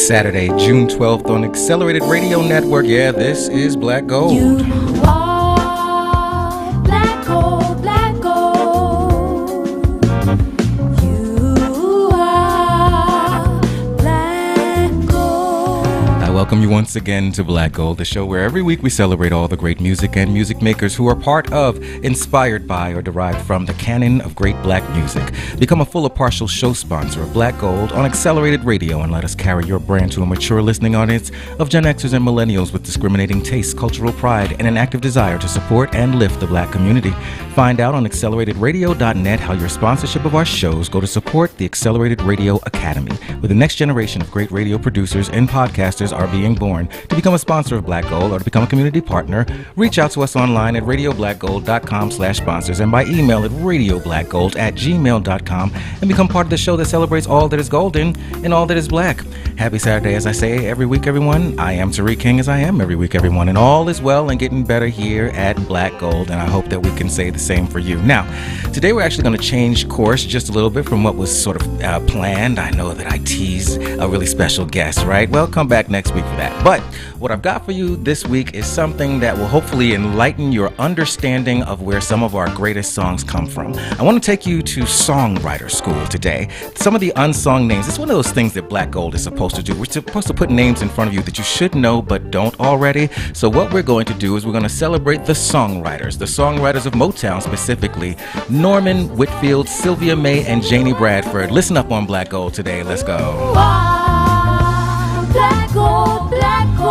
Saturday, June 12th on Accelerated Radio Network. Yeah, this is Black Gold. You are black gold, black gold. You are black gold. I welcome you once again to Black Gold, the show where every week we celebrate all the great music and music makers who are part of, inspired by, or derived from the canon of great black music. Become a full or partial show sponsor of Black Gold on Accelerated Radio and let us carry your brand to a mature listening audience of Gen Xers and millennials with discriminating tastes, cultural pride, and an active desire to support and lift the black community. Find out on acceleratedраdio.net how your sponsorship of our shows go to support the Accelerated Radio Academy, where the next generation of great radio producers and podcasters are being born. To become a sponsor of Black Gold or to become a community partner, reach out to us online at radioblackgold.com/sponsors and by email at radioblackgold@gmail.com and become part of the show that celebrates all that is golden and all that is black. Happy Saturday, as I say every week, everyone. I am Tariq King, as I am every week, everyone, and all is well and getting better here at Black Gold, and I hope that we can say the same for you. Now, today we're actually going to change course just a little bit from what was sort of planned. I know that I tease a really special guest, right? Well, come back next week for that. But what I've got for you this week is something that will hopefully enlighten your understanding of where some of our greatest songs come from. I want to take you to Songwriter School today. Some of the unsung names. It's one of those things that Black Gold is supposed to do. We're supposed to put names in front of you that you should know but don't already. So what we're going to do is we're going to celebrate the songwriters of Motown specifically, Norman, Whitfield, Sylvia May, and Janie Bradford. Listen up on Black Gold today. Let's go. Black gold, black gold.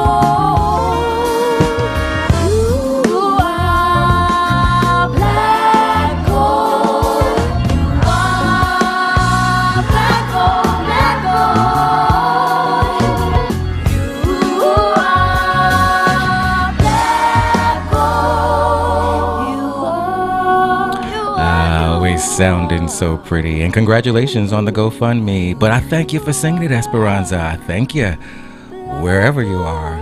You are black gold. You are black gold, black gold. You are black gold. Always sounding so pretty. And congratulations on the GoFundMe. But I thank you for singing it, Esperanza. I thank you, wherever you are.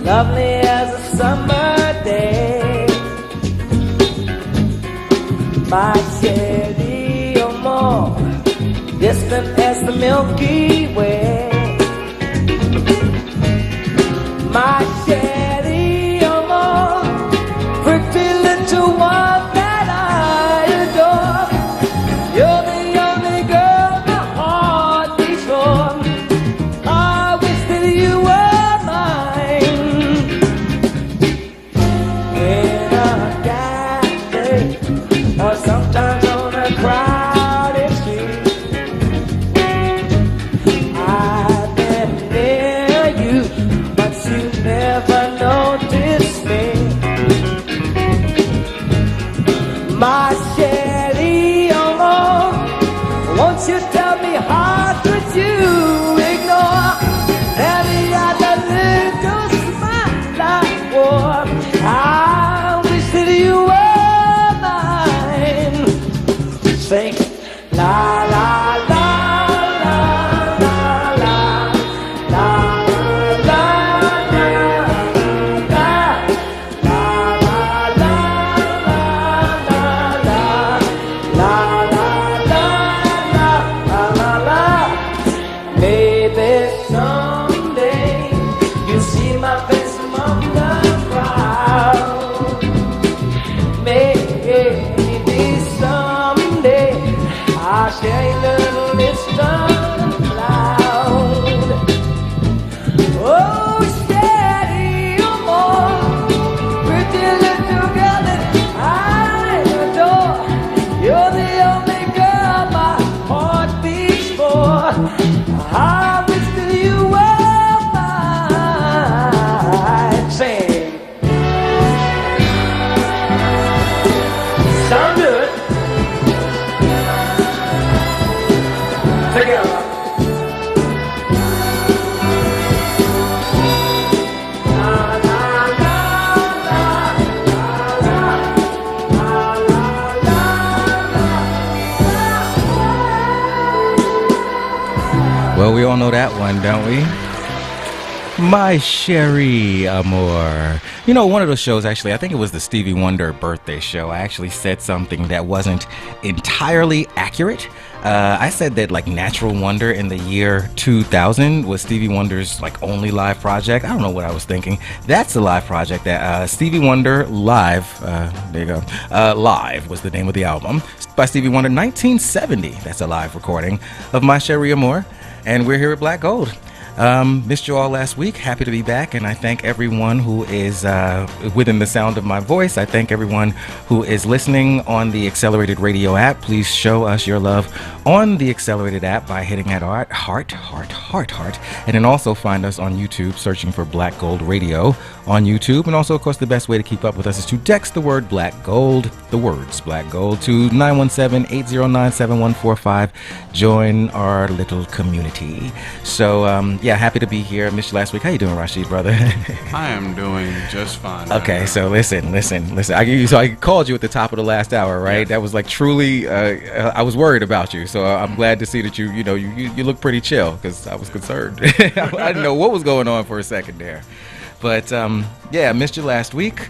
Lovely as a summer day, my Chevy, oh more distant as the Milky Way. My Chevy, oh more pretty little one that I adore. You're the only girl my heart beats for. I wish that you were or sometimes on a crowded street. I Well, we all know that one, don't we? My Sherry Amor. You know, one of those shows, actually, I think it was the Stevie Wonder birthday show. I actually said something that wasn't entirely accurate. I said that like Natural Wonder in the year 2000 was Stevie Wonder's like only live project. I don't know what I was thinking. That's the live project that Stevie Wonder Live, there you go, Live was the name of the album by Stevie Wonder, 1970. That's a live recording of My Sherry Amor, and we're here at Black Gold. Missed you all last week. Happy to be back, and I thank everyone who is within the sound of my voice. I thank everyone who is listening on the Accelerated Radio app. Please show us your love on the Accelerated app by hitting that heart, and then also find us on YouTube, searching for Black Gold Radio on YouTube. And also, of course, the best way to keep up with us is to text the word Black Gold, the words Black Gold, to 917-809-7145. Join our little community. So, yeah, happy to be here. Missed you last week. How you doing, Rashid, brother? I am doing just fine. Okay, so listen. I called you at the top of the last hour, right? Yes. That was like truly, I was worried about you. So I'm glad to see that you look pretty chill, because I was concerned. I didn't know what was going on for a second there. But, yeah, missed you last week.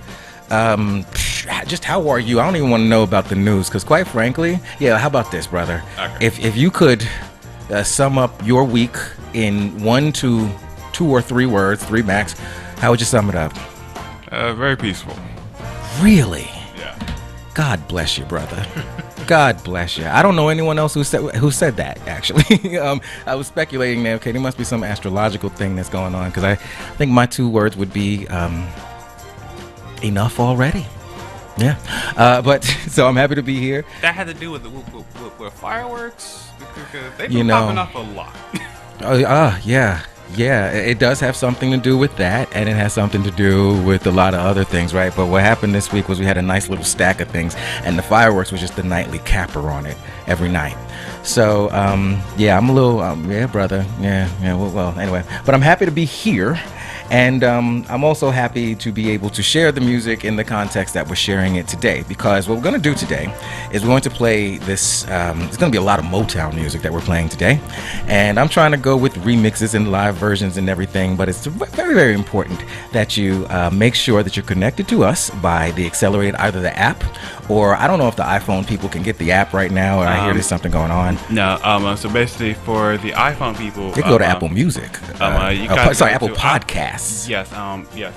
Just how are you? I don't even want to know about the news, because quite frankly, yeah, how about this, brother? Okay. If you could sum up your week in 1 to 2 or 3 words, 3 max, how would you sum it up? Very peaceful. Really? Yeah. God bless you, brother. God bless you. I don't know anyone else who said that, actually. I was speculating that, okay, there must be some astrological thing that's going on, because I think my 2 words would be enough already. Yeah. But so I'm happy to be here. That had to do with fireworks? Because they've been popping up a lot. Yeah. Yeah, it does have something to do with that, and it has something to do with a lot of other things, right? But what happened this week was we had a nice little stack of things, and the fireworks was just the nightly capper on it every night. So, yeah, I'm a little, yeah, brother. Yeah, well, anyway. But I'm happy to be here. And I'm also happy to be able to share the music in the context that we're sharing it today, because what we're going to do today is we're going to play this, it's going to be a lot of Motown music that we're playing today, and I'm trying to go with remixes and live versions and everything, but it's very, very important that you make sure that you're connected to us by the Accelerated, either the app, or I don't know if the iPhone people can get the app right now, or I hear there's something going on. No, so basically for the iPhone people, you can go to Apple Music. Apple Podcasts. Yes, yes.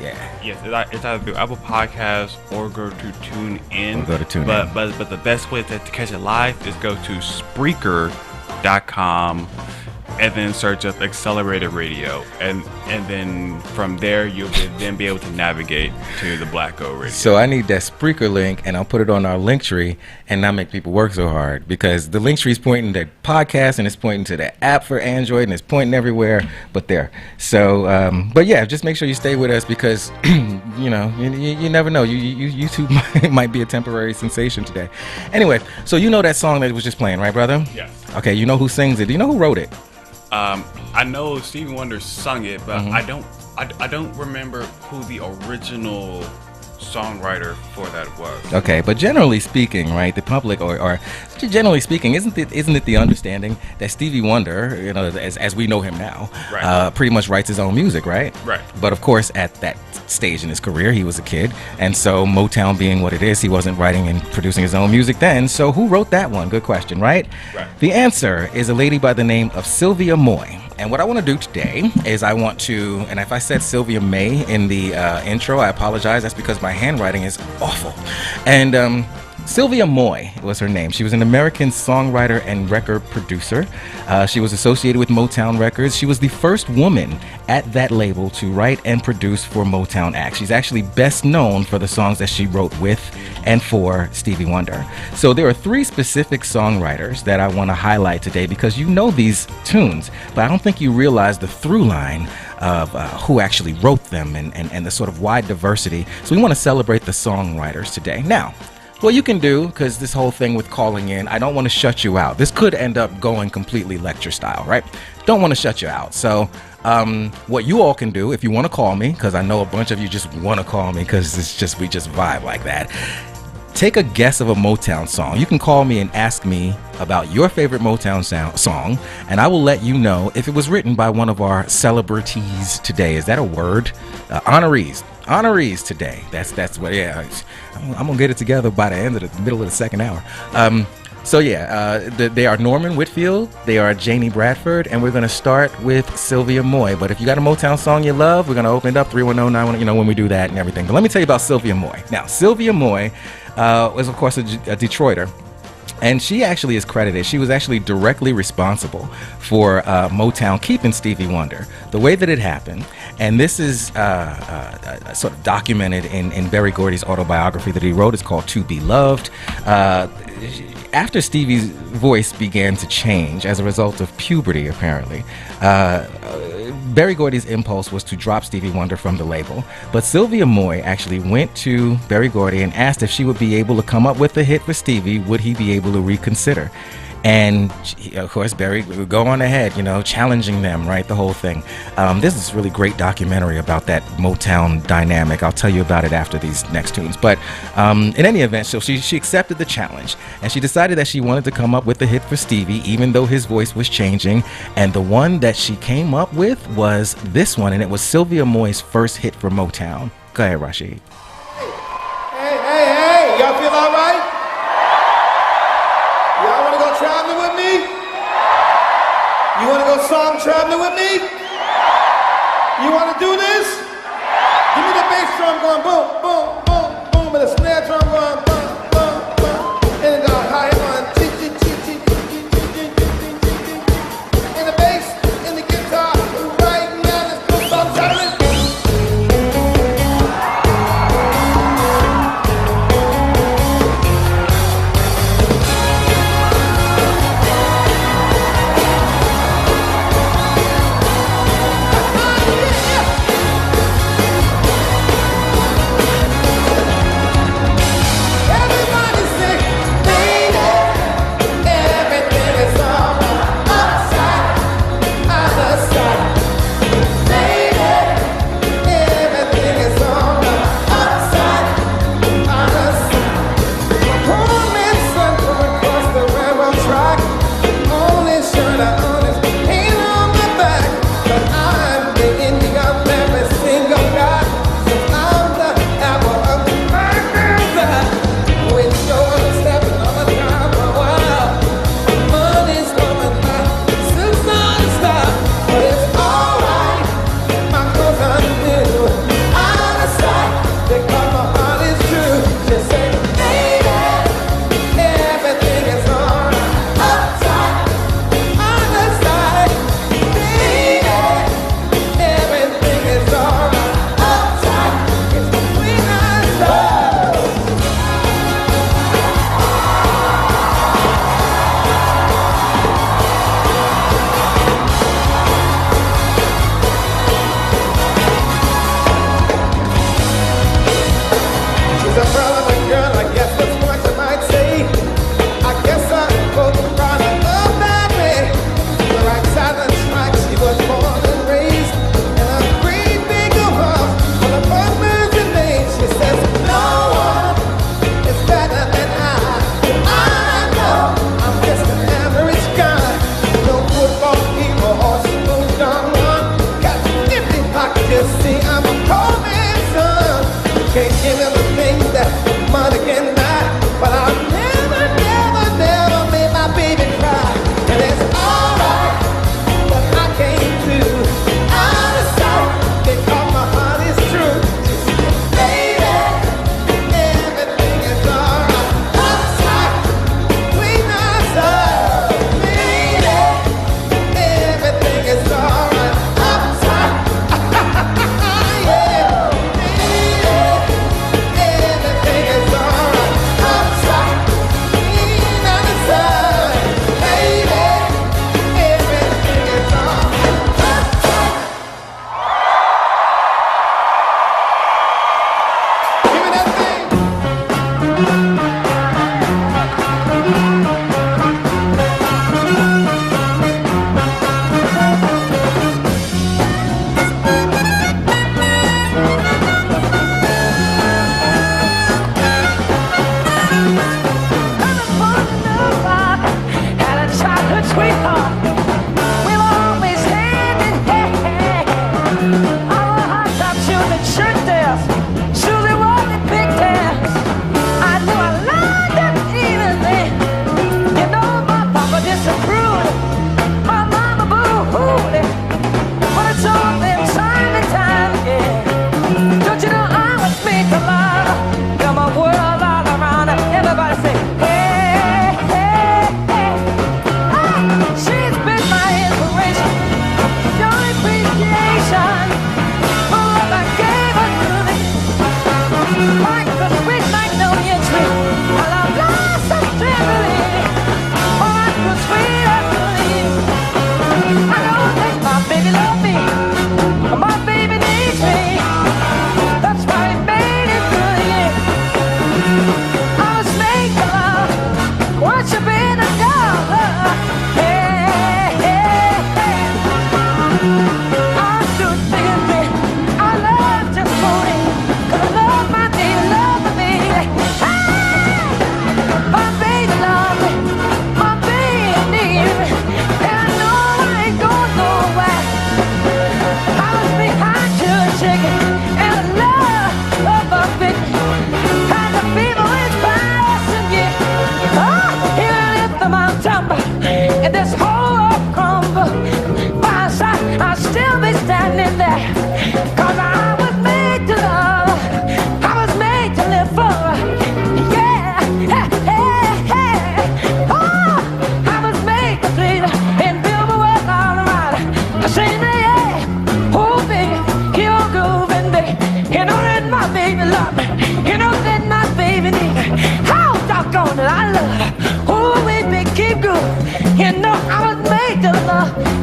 It's either through Apple Podcasts or go to TuneIn. Or go to TuneIn. But the best way to catch it live is go to Spreaker.com and then search up Accelerated Radio, and then from there you'll then be able to navigate to the Black Gold Radio. So I need that Spreaker link, and I'll put it on our link tree and not make people work so hard, because the link tree is pointing to podcast, and it's pointing to the app for Android, and it's pointing everywhere but there. So, but yeah, just make sure you stay with us, because you never know. YouTube might be a temporary sensation today. Anyway, so you know that song that was just playing, right, brother? Yes. Okay, you know who sings it? Do you know who wrote it? I know Stevie Wonder sung it, but I don't remember who the original songwriter for that was. Okay, but generally speaking, right, the public, or generally speaking, isn't it the understanding that Stevie Wonder, as we know him now, right, pretty much writes his own music, right? Right. But of course, at that stage in his career, he was a kid, and so Motown being what it is, he wasn't writing and producing his own music then. So who wrote that one? Good question, right? Right. The answer is a lady by the name of Sylvia Moy. And what I want to do today is I want to, and if I said Sylvia May in the intro, I apologize. That's because my handwriting is awful. And Sylvia Moy was her name. She was an American songwriter and record producer. She was associated with Motown Records. She was the first woman at that label to write and produce for Motown acts. She's actually best known for the songs that she wrote with and for Stevie Wonder. So there are 3 specific songwriters that I want to highlight today, because you know these tunes, but I don't think you realize the through line of who actually wrote them, and the sort of wide diversity. So we want to celebrate the songwriters today. Now, what you can do, because this whole thing with calling in, I don't want to shut you out. This could end up going completely lecture style, right? Don't want to shut you out. So what you all can do, if you want to call me, because I know a bunch of you just want to call me because we just vibe like that. take a guess of a Motown song. You can call me and ask me about your favorite Motown song, and I will let you know if it was written by one of our celebrities today. Is that a word? Honorees today. That's what. Yeah, I'm gonna get it together by the end of the middle of the second hour. They are Norman Whitfield, they are Janie Bradford, and we're going to start with Sylvia Moy. But if you got a Motown song you love, we're going to open it up 310-910, when we do that and everything. But let me tell you about Sylvia Moy. Now, Sylvia Moy was, of course, a Detroiter. And she actually is credited. She was actually directly responsible for Motown keeping Stevie Wonder. The way that it happened, and this is sort of documented in Berry Gordy's autobiography that he wrote. It's called To Be Loved. After Stevie's voice began to change as a result of puberty, apparently, Berry Gordy's impulse was to drop Stevie Wonder from the label. But Sylvia Moy actually went to Berry Gordy and asked if she would be able to come up with a hit for Stevie. Would he be able to reconsider? And of course, Berry would go on ahead, challenging them, right? The whole thing. This is a really great documentary about that Motown dynamic. I'll tell you about it after these next tunes. But in any event, so she accepted the challenge, and she decided that she wanted to come up with a hit for Stevie, even though his voice was changing. And the one that she came up with was this one, and it was Sylvia Moy's first hit for Motown. Go ahead, Rashid. Hey, y'all feel all right? Y'all want to go traveling with me? You want to go song traveling with me? You want to do this? Give me the bass drum going boom, boom, boom, boom, and the snare drum going boom, boom, boom, and the high one, and the bass and the guitar. Right now, let's go song traveling.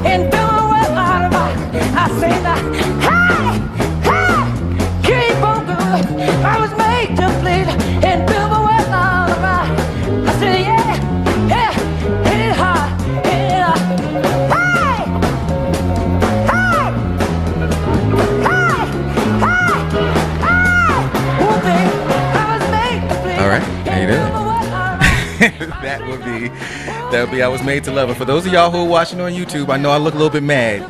and fill my world out of I say that, hey, hey, keep on good. I was made to bleed and fill my world out of I said, yeah, yeah, hit it hard, hit it hard. Hey, hey, hey, hey, hey. One thing, I was made to bleed. All right, how you doing? and fill my world out of that would be I Was Made to Love Her. For those of y'all who are watching on YouTube, I know I look a little bit mad,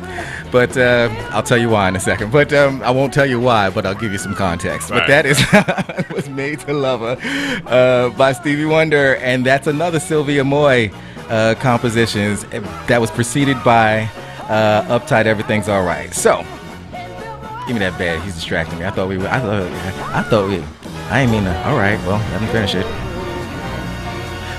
but I'll tell you why in a second. But I won't tell you why, but I'll give you some context. Right. But that is I Was Made to Love Her by Stevie Wonder, and that's another Sylvia Moy compositions that was preceded by Uptight, Everything's Alright. So give me that bag. He's distracting me. I ain't mean to. All right, well, let me finish it.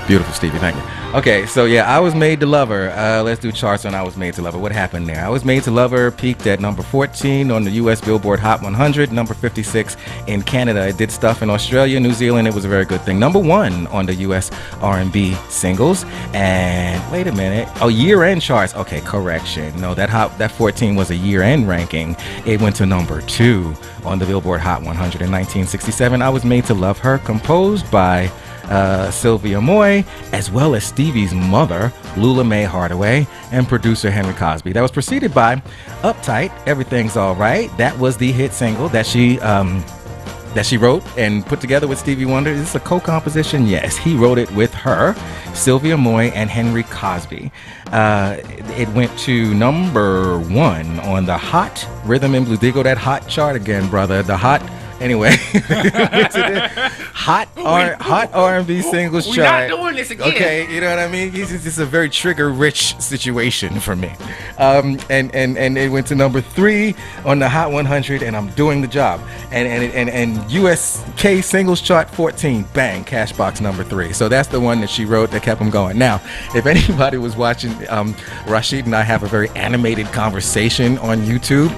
Beautiful, Stevie. Thank you. Okay, so yeah, I Was Made to Love Her. Let's do charts on I Was Made to Love Her. What happened there? I Was Made to Love Her peaked at number 14 on the U.S. Billboard Hot 100, number 56 in Canada. It did stuff in Australia, New Zealand. It was a very good thing. Number 1 on the U.S. R&B singles. And wait a minute. Oh, year-end charts. Okay, correction. No, that 14 was a year-end ranking. It went to number 2 on the Billboard Hot 100 in 1967. I Was Made to Love Her, composed by Sylvia Moy, as well as Stevie's mother, Lula Mae Hardaway, and producer Henry Cosby. That was preceded by Uptight, Everything's Alright. That was the hit single that she wrote and put together with Stevie Wonder. Is this a co-composition? Yes, he wrote it with her, Sylvia Moy, and Henry Cosby. It went to number 1 on the Hot Rhythm and Blues. There you go, that hot chart again, brother. The hot. Anyway, hot R&B singles We're chart. not doing this again. Okay, you know what I mean? This is a very trigger-rich situation for me. And it went to number 3 on the Hot 100, and I'm doing the job. And USK singles chart 14, bang, Cashbox number 3. So that's the one that she wrote that kept them going. Now, if anybody was watching, Rashid and I have a very animated conversation on YouTube.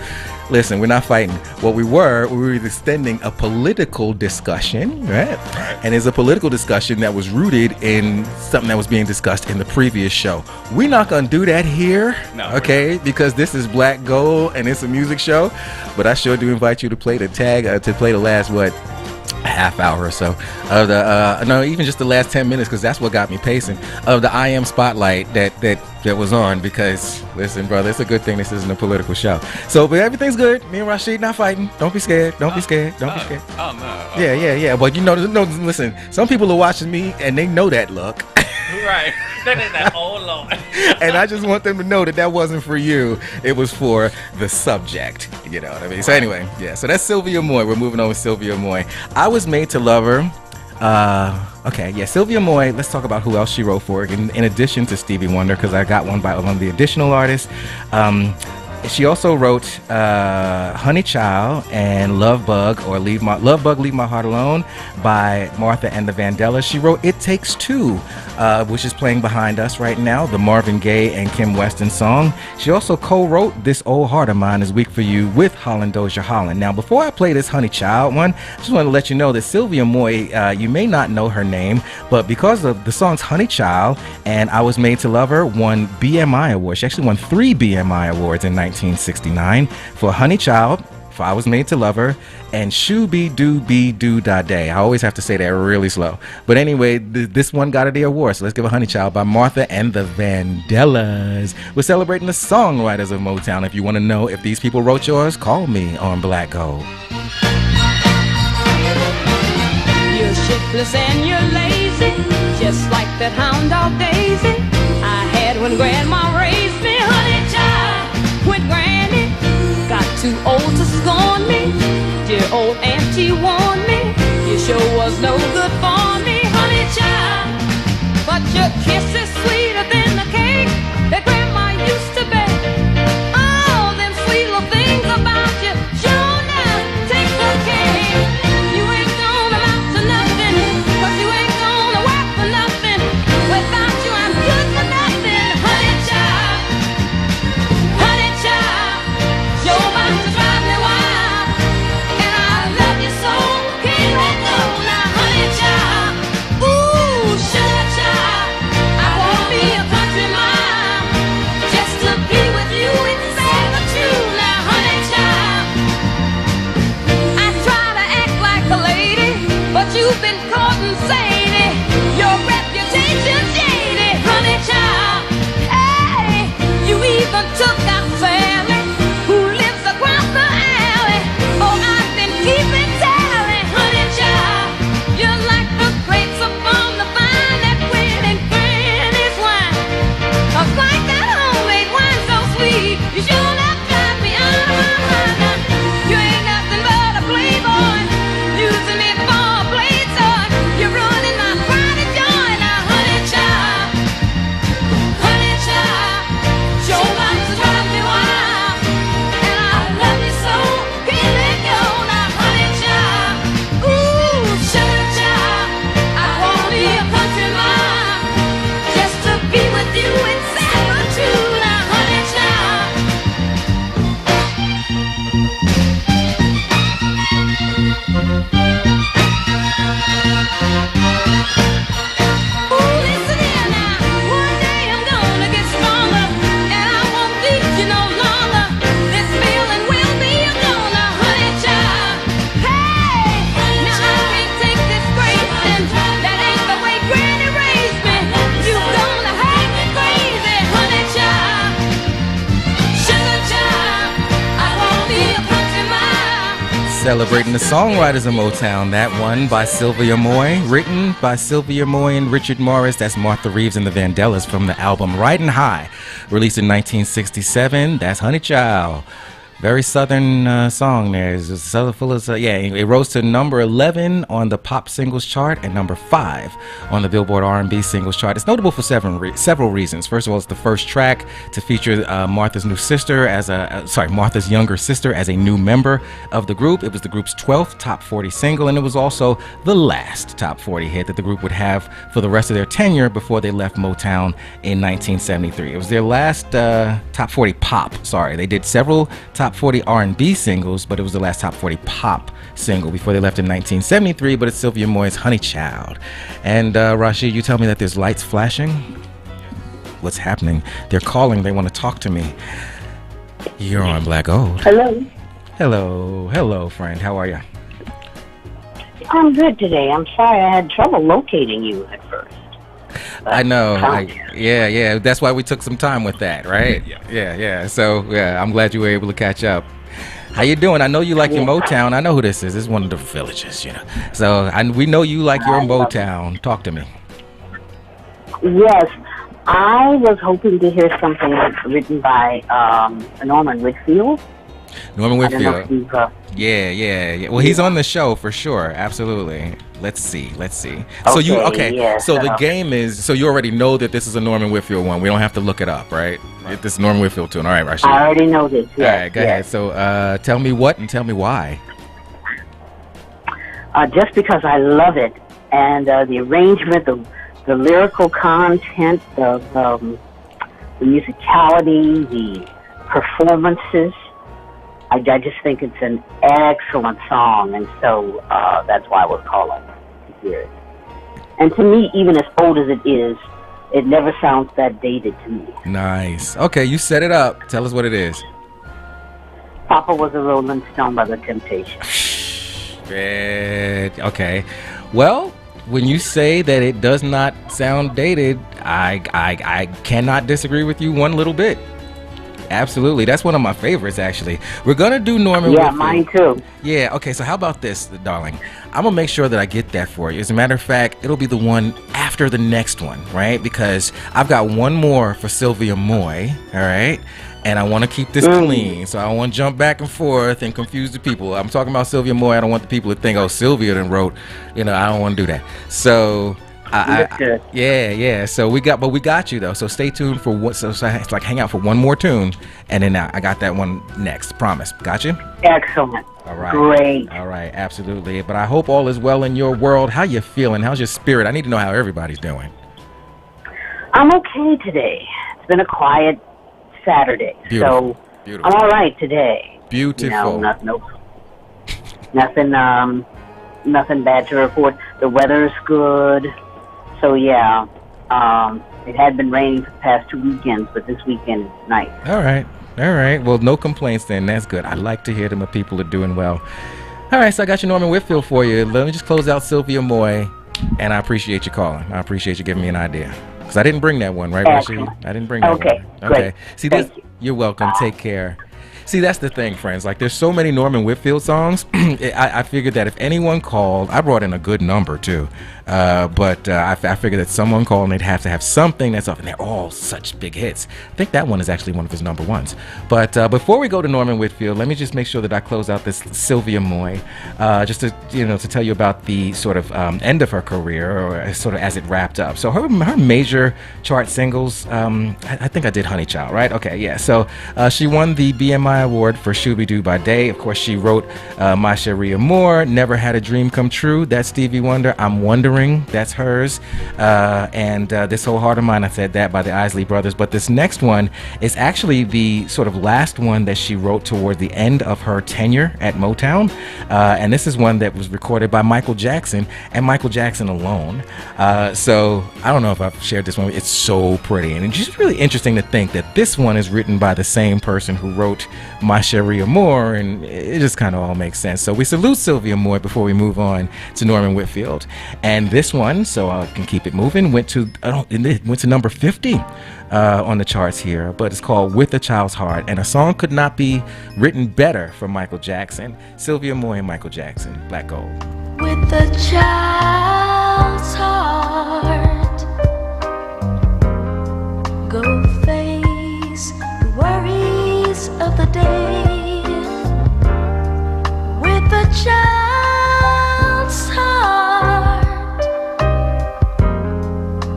Listen, we're not fighting. What we were extending a political discussion, right? And it's a political discussion that was rooted in something that was being discussed in the previous show. We're not going to do that here, okay? Because this is Black Gold and it's a music show. But I sure do invite you to play the last, half hour or so of the no, even just the last 10 minutes, because that's what got me pacing, of the I Am Spotlight that was on. Because listen, brother, it's a good thing this isn't a political show. So, but everything's good. Me and Rashid not fighting. Don't be scared. Don't be scared. Don't be scared. Oh no. Yeah. But no, listen. Some people are watching me and they know that look. Right. That oh Lord. And I just want them to know that wasn't for you. It was for the subject. You know what I mean? So anyway, yeah. So that's Sylvia Moy. We're moving on with Sylvia Moy. I Was Made to Love Her. Okay, yeah, Sylvia Moy. Let's talk about who else she wrote for. In addition to Stevie Wonder, because I got one by one of the additional artists. She also wrote Honey Child and Love Bug, Leave My Heart Alone by Martha and the Vandellas. She wrote It Takes Two, which is playing behind us right now, the Marvin Gaye and Kim Weston song. She also co-wrote This Old Heart of Mine Is Weak for You with Holland Dozier Holland. Now, before I play this Honey Child one, I just want to let you know that Sylvia Moy, you may not know her name, but because of the songs Honey Child and I Was Made to Love Her, won BMI awards. She actually won 3 BMI awards in 1969 for Honey Child, for I Was Made to Love Her, and Shoo-Be-Doo-Be-Doo-Da-Day. I always have to say that really slow. But anyway, this one got her the award, so let's give a Honey Child by Martha and the Vandellas. We're celebrating the songwriters of Motown. If you want to know if these people wrote yours, call me on Black Gold. You're shiftless and you're lazy, just like that hound dog Daisy I had when Grandma raised me. Honey child, with Granny, got too old to scorn me. Dear old auntie warned me, you sure was no good for me. Honey child, but your kiss is sweeter than the cake that Grandma used to bake. All them sweet little things about you, sure now take the cake. You ain't gonna amount to nothing, 'cause you ain't gonna work for nothing. Without you I'm good for nothing. Honey child, you're about to drive me wild, and I love you so Celebrating the songwriters of Motown. That one by Sylvia Moy, written by Sylvia Moy and Richard Morris. That's Martha Reeves and the Vandellas from the album Riding High, released in 1967. That's Honey Child. Very southern song there. It's so full of, it rose to number 11 on the pop singles chart and number 5 on the Billboard R&B singles chart. It's notable for several reasons. First of all, it's the first track to feature Martha's younger sister as a new member of the group. It was the group's 12th top 40 single, and it was also the last top 40 hit that the group would have for the rest of their tenure before they left Motown in 1973. It was their last top 40 pop. They did several top 40 R&B singles, but it was the last top 40 pop single before they left in 1973. But it's Sylvia Moy's Honey Child. And Rashid, you tell me that there's lights flashing? What's happening? They're calling. They want to talk to me. You're on Black Gold. Hello, friend. How are you? I'm good today. I'm sorry I had trouble locating you at first. I know. Yeah. That's why we took some time with that, right? Yeah. So, I'm glad you were able to catch up. How you doing? I know you like your Motown. I know who this is. This is one of the villages, you know. So, we know you like your Motown. Talk to me. Yes. I was hoping to hear something written by Norman Whitfield. Norman Whitfield. Yeah. Well, he's on the show for sure. Absolutely. Let's see. So the game is, so you already know that this is a Norman Whitfield one. We don't have to look it up, right? This is Norman Whitfield tune. All right, Rashid. I already know this. Yes, all right, go ahead. So tell me what and tell me why. Just because I love it, and the arrangement, the lyrical content, the musicality, the performances. I just think it's an excellent song, and so that's why I was calling to hear it. And to me, even as old as it is, it never sounds that dated to me. Nice. Okay, you set it up. Tell us what it is. Papa Was a Rolling Stone by The Temptations. Okay. Well, when you say that it does not sound dated, I cannot disagree with you one little bit. Absolutely. That's one of my favorites, actually. We're going to do Norman Whitfield. Yeah, mine too. Yeah, okay, so how about this, darling? I'm going to make sure that I get that for you. As a matter of fact, it'll be the one after the next one, right? Because I've got one more for Sylvia Moy, all right? And I want to keep this clean, so I don't want to jump back and forth and confuse the people. I'm talking about Sylvia Moy. I don't want the people to think, oh, Sylvia done wrote. I don't want to do that. So... Yeah. So we got you though. So stay tuned for what. So it's like hang out for one more tune, and then I got that one next. Promise. Got you. Excellent. All right. Great. All right. Absolutely. But I hope all is well in your world. How you feeling? How's your spirit? I need to know how everybody's doing. I'm okay today. It's been a quiet Saturday, Beautiful. so I'm all right today. Beautiful. Nothing bad to report. The weather's good. So yeah, it had been raining for the past 2 weekends, but this weekend is nice. All right. Well, no complaints then. That's good. I like to hear that my people are doing well. All right, so I got your Norman Whitfield for you. Let me just close out Sylvia Moy, and I appreciate you calling. I appreciate you giving me an idea. Because I didn't bring that one, right, Rashid? I didn't bring that one. Okay, great. See, you're welcome. Take care. See, that's the thing, friends. Like, there's so many Norman Whitfield songs. I figured that if anyone called, I brought in a good number, too. But I figured that someone called and they'd have to have something that's up, and they're all such big hits. I think that one is actually one of his number ones. But before we go to Norman Whitfield, let me just make sure that I close out this Sylvia Moy, just to tell you about the sort of end of her career, or sort of as it wrapped up. So her major chart singles, I think I did Honey Child, right? Okay, yeah. So she won the BMI Award for Shooby Doo by Day. Of course, she wrote My Cherie Amour, Never Had a Dream Come True. That's Stevie Wonder. I'm Wondering. That's hers. And This Whole Heart of Mine, I said that, by the Isley Brothers. But this next one is actually the sort of last one that she wrote toward the end of her tenure at Motown. And this is one that was recorded by Michael Jackson and Michael Jackson alone. So I don't know if I've shared this one. It's so pretty. And it's just really interesting to think that this one is written by the same person who wrote My Cherie Moore, and it just kind of all makes sense. So we salute Sylvia Moore before we move on to Norman Whitfield. And this one, so I can keep it moving, went to number 50 on the charts here, but it's called With a Child's Heart, and a song could not be written better for Michael Jackson. Sylvia Moore and Michael Jackson, Black Gold. With a child's heart, go face the worries of the day. With a child's heart,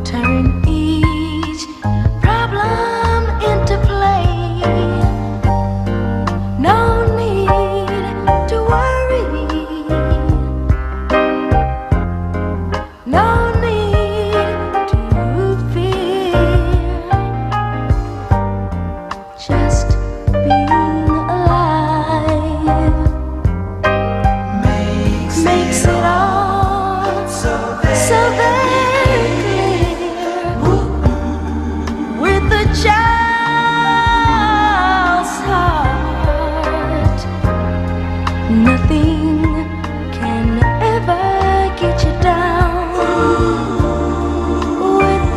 turn each problem into play. No need to worry. No need to fear. Just being alive makes it all so very clear. With a child's heart, nothing can ever get you down. With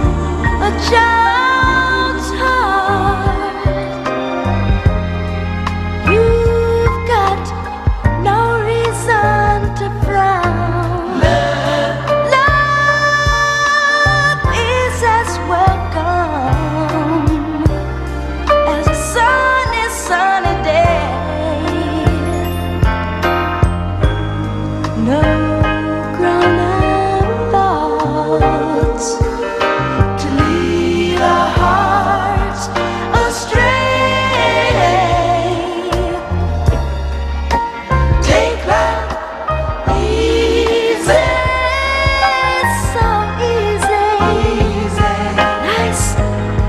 a child's heart, you've got no reason to frown. Love is as welcome as a sunny day. No grown-up thoughts to lead our hearts astray. Take life easy, so easy, nice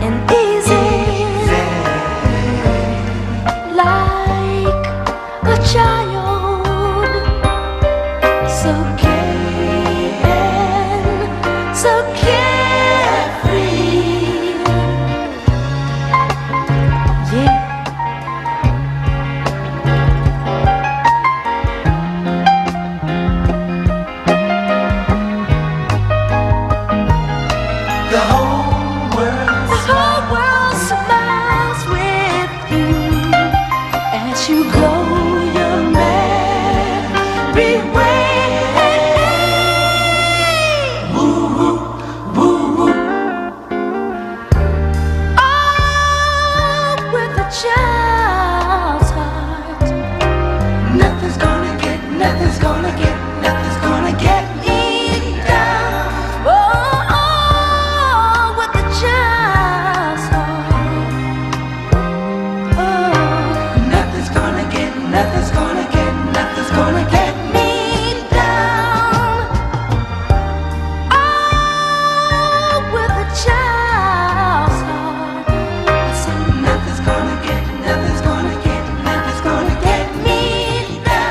and easy, like a child, so gay and so carefree. Yeah. The whole world smiles with you as you go your merry way. Woo-hoo, woo-hoo. Oh, with a child's heart, nothing's gonna get me down. Oh, with a child's heart, oh, nothing's gonna get me down. Oh, with a child's heart, I said nothing's gonna get me down.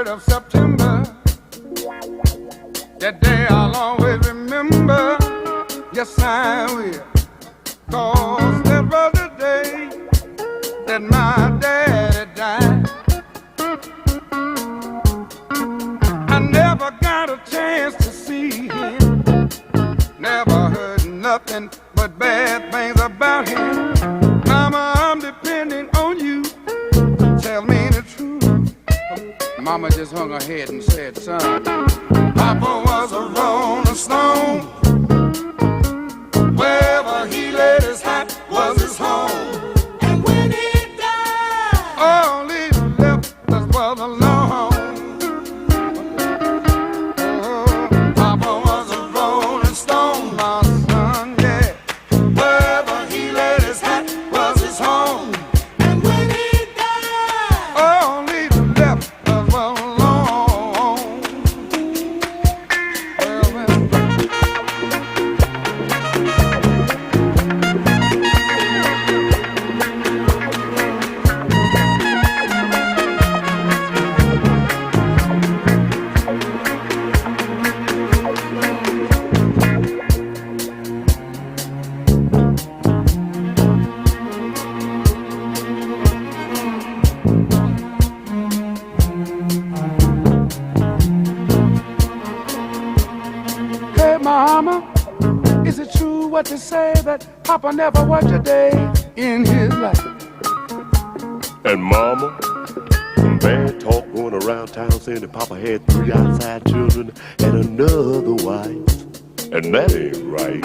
23rd of September. That day I'll always remember. Yes, I will. 'Cause that was the day that my daddy died. I never got a chance to see him. Never heard nothing but bad things about him. Mama, I'm depending on you to tell me the truth. Mama just hung her head and said, son, Papa was a rolling stone. Wherever he laid his hat was his home. And when he died, all he left us was alone. Papa was a rolling stone, my son, yeah. Wherever he laid his hat was his home. And when he died, all he left us was alone. Hey, Mama, is it true what they say that Papa never worked a day in his life? And Mama, some bad talk going around town saying that Papa had 3 outside children and another wife. And that ain't right.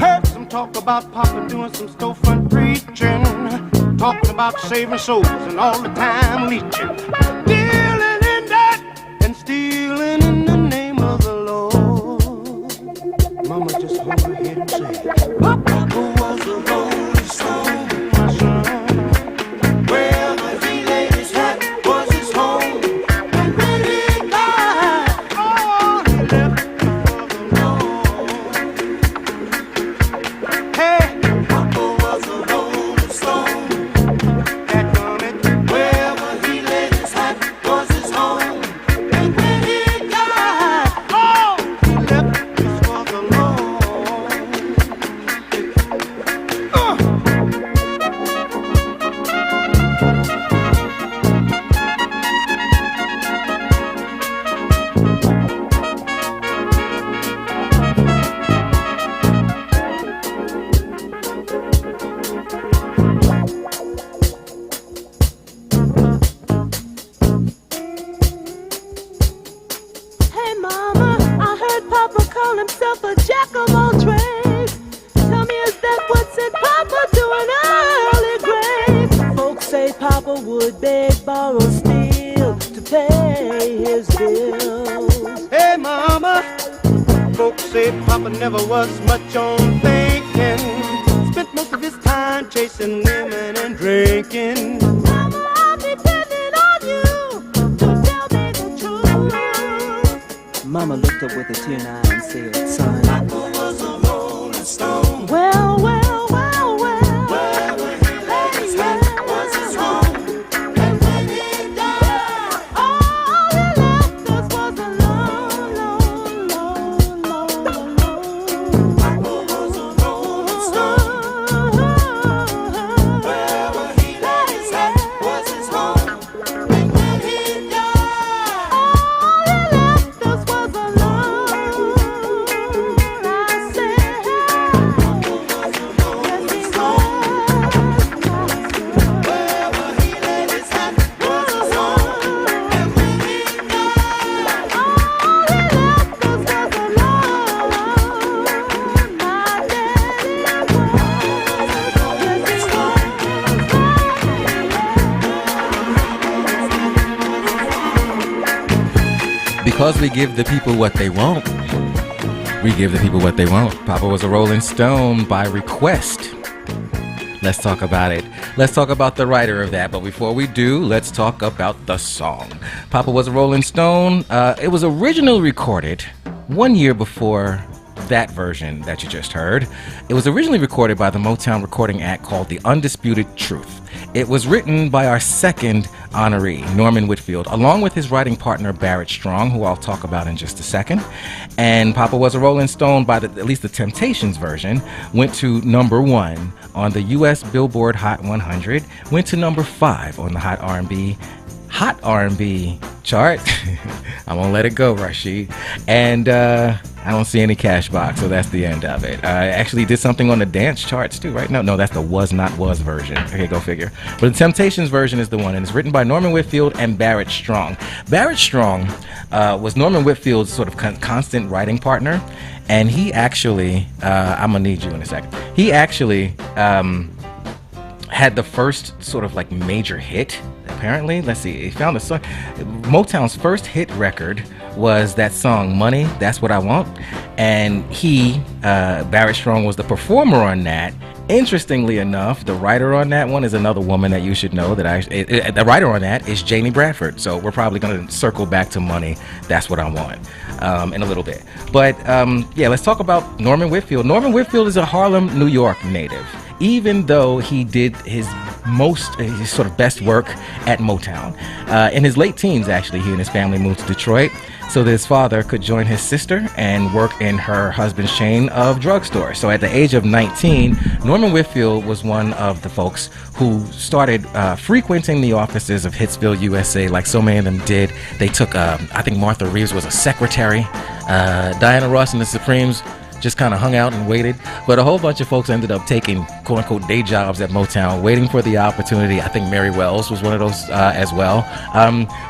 Heard some talk about Papa doing some storefront preaching, talking about saving souls and all the time leeching, dealing in that and stealing in the name of the Lord. Mama just hung her head and said, Papa was a rolling stone, my son. Wherever he laid his hat was his home. And when he died, all he left was alone. Hey, Papa was a rolling stone. That done it. Wherever he laid his hat was his home. And when he died, all he left us was alone. Hey mama, I heard Papa call himself a jack of all trades. Tell me, is that what sent Papa to an early grave? Folks say Papa would beg, borrow, steal to pay his bills. Hey, Mama, folks say Papa never was much on thinking. Spent most of his time chasing women and drinking. Mama, I'm depending on you to tell me the truth. Mama looked up with a tear in her eye and said, son, Papa was a rolling stone. Well, well, well, well. Wherever he laid his hat was his home. And when he died, All he left us was alone, alone, alone, alone, alone. Papa was a rolling stone. Wherever he laid his hat was his home. And when he died, All he left us was alone. I said, Papa was a rolling stone. Wherever he laid his hat was his home. And when he died, all he left us was alone. My daddy Because we give the people what they want. We give the people what they want. Papa was a Rolling Stone by request. Let's talk about it. Let's talk about the writer of that. But before we do, let's talk about the song. Papa was a Rolling Stone. It was originally recorded 1 year before that version that you just heard. It was originally recorded by the Motown recording act called The Undisputed Truth. It was written by our second honoree, Norman Whitfield, along with his writing partner Barrett Strong, who I'll talk about in just a second. And Papa Was a Rolling Stone, by at least the Temptations version, went to #1 on the U.S. Billboard Hot 100, went to #5 on the Hot R&B chart. I'm gonna let it go, Rashid. And I don't see any cash box, so that's the end of it. I actually did something on the dance charts too, right? No, that's the Was Not Was version. Okay, go figure. But the Temptations version is the one, and it's written by Norman Whitfield and Barrett Strong. Barrett Strong was Norman Whitfield's sort of constant writing partner, and he actually, I'm gonna need you in a second. He actually had the first sort of like major hit, apparently. Let's see, he found a song. Motown's first hit record was that song Money, That's What I Want, and he, Barrett Strong, was the performer on that. Interestingly enough, the writer on that one is another woman that you should know. The writer on that is Janie Bradford. So we're probably going to circle back to Money, That's What I Want, in a little bit. But yeah, let's talk about Norman Whitfield. Norman Whitfield is a Harlem, New York native, even though he did his sort of best work at Motown. In his late teens, actually, he and his family moved to Detroit so that his father could join his sister and work in her husband's chain of drugstores. So at the age of 19, Norman Whitfield was one of the folks who started frequenting the offices of Hitsville, USA, like so many of them did. They took, I think Martha Reeves was a secretary. Diana Ross and the Supremes just kind of hung out and waited. But a whole bunch of folks ended up taking quote-unquote day jobs at Motown, waiting for the opportunity. I think Mary Wells was one of those as well,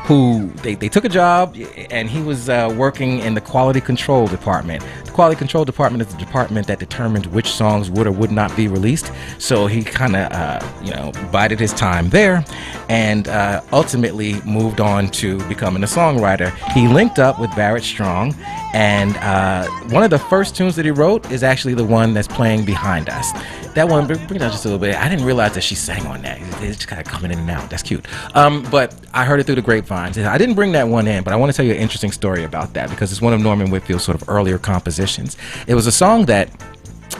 who they took a job, and he was working in the quality control department. The quality control department is the department that determined which songs would or would not be released. So he kind of, bided his time there, and ultimately moved on to becoming a songwriter. He linked up with Barrett Strong, and one of the first tunes that he wrote is actually the one that's playing behind us. That one, bring it down just a little bit. I didn't realize that she sang on that. It's just kind of coming in and out. That's cute. But I heard it through the grapevines. I didn't bring that one in, but I want to tell you an interesting story about that because it's one of Norman Whitfield's sort of earlier compositions. It was a song that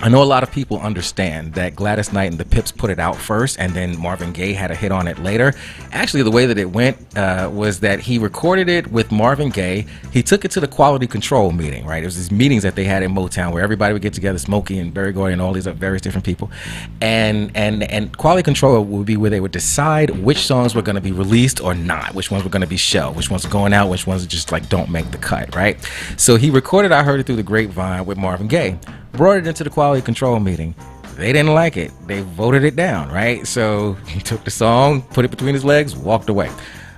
I know a lot of people understand that Gladys Knight and the Pips put it out first, and then Marvin Gaye had a hit on it later. Actually, the way that it went was that he recorded it with Marvin Gaye. He took it to the quality control meeting, right? It was these meetings that they had in Motown where everybody would get together, Smokey and Berry Gordy and all these various different people. And quality control would be where they would decide which songs were going to be released or not, which ones were going to be shelved, which ones were going out, which ones just like don't make the cut, right? So he recorded I Heard It Through the Grapevine with Marvin Gaye. Brought it into the quality control meeting. They didn't like it. They voted it down, right? So he took the song, put it between his legs, walked away.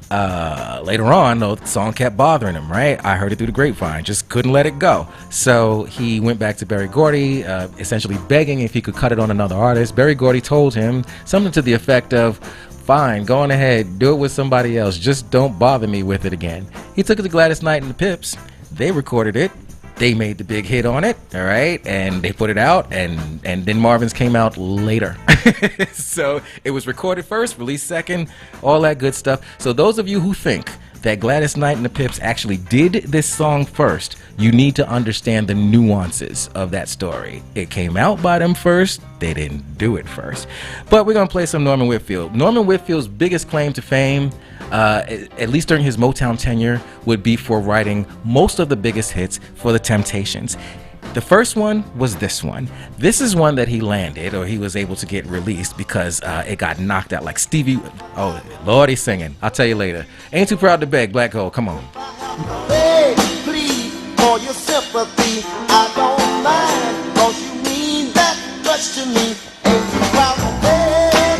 Later on, though, the song kept bothering him, right? I Heard It Through the Grapevine, just couldn't let it go. So he went back to Berry Gordy, essentially begging if he could cut it on another artist. Berry Gordy told him something to the effect of, fine, go on ahead, do it with somebody else, just don't bother me with it again. He took it to Gladys Knight and the Pips. They recorded it. They made the big hit on it, all right, and they put it out, and then Marvin's came out later. So it was recorded first, released second, all that good stuff. So those of you who think that Gladys Knight and the Pips actually did this song first, you need to understand the nuances of that story. It came out by them first, they didn't do it first. But we're going to play some Norman Whitfield. Norman Whitfield's biggest claim to fame, at least during his Motown tenure, would be for writing most of the biggest hits for the Temptations. The first one was this one. This is one that he landed, or he was able to get released because it got knocked out like Stevie. Oh, Lord, he's singing. I'll tell you later. Ain't Too Proud to Beg, Black Hole, come on. Beg, please, for your sympathy, I don't mind, 'cause you mean that much to me. Ain't too proud to beg,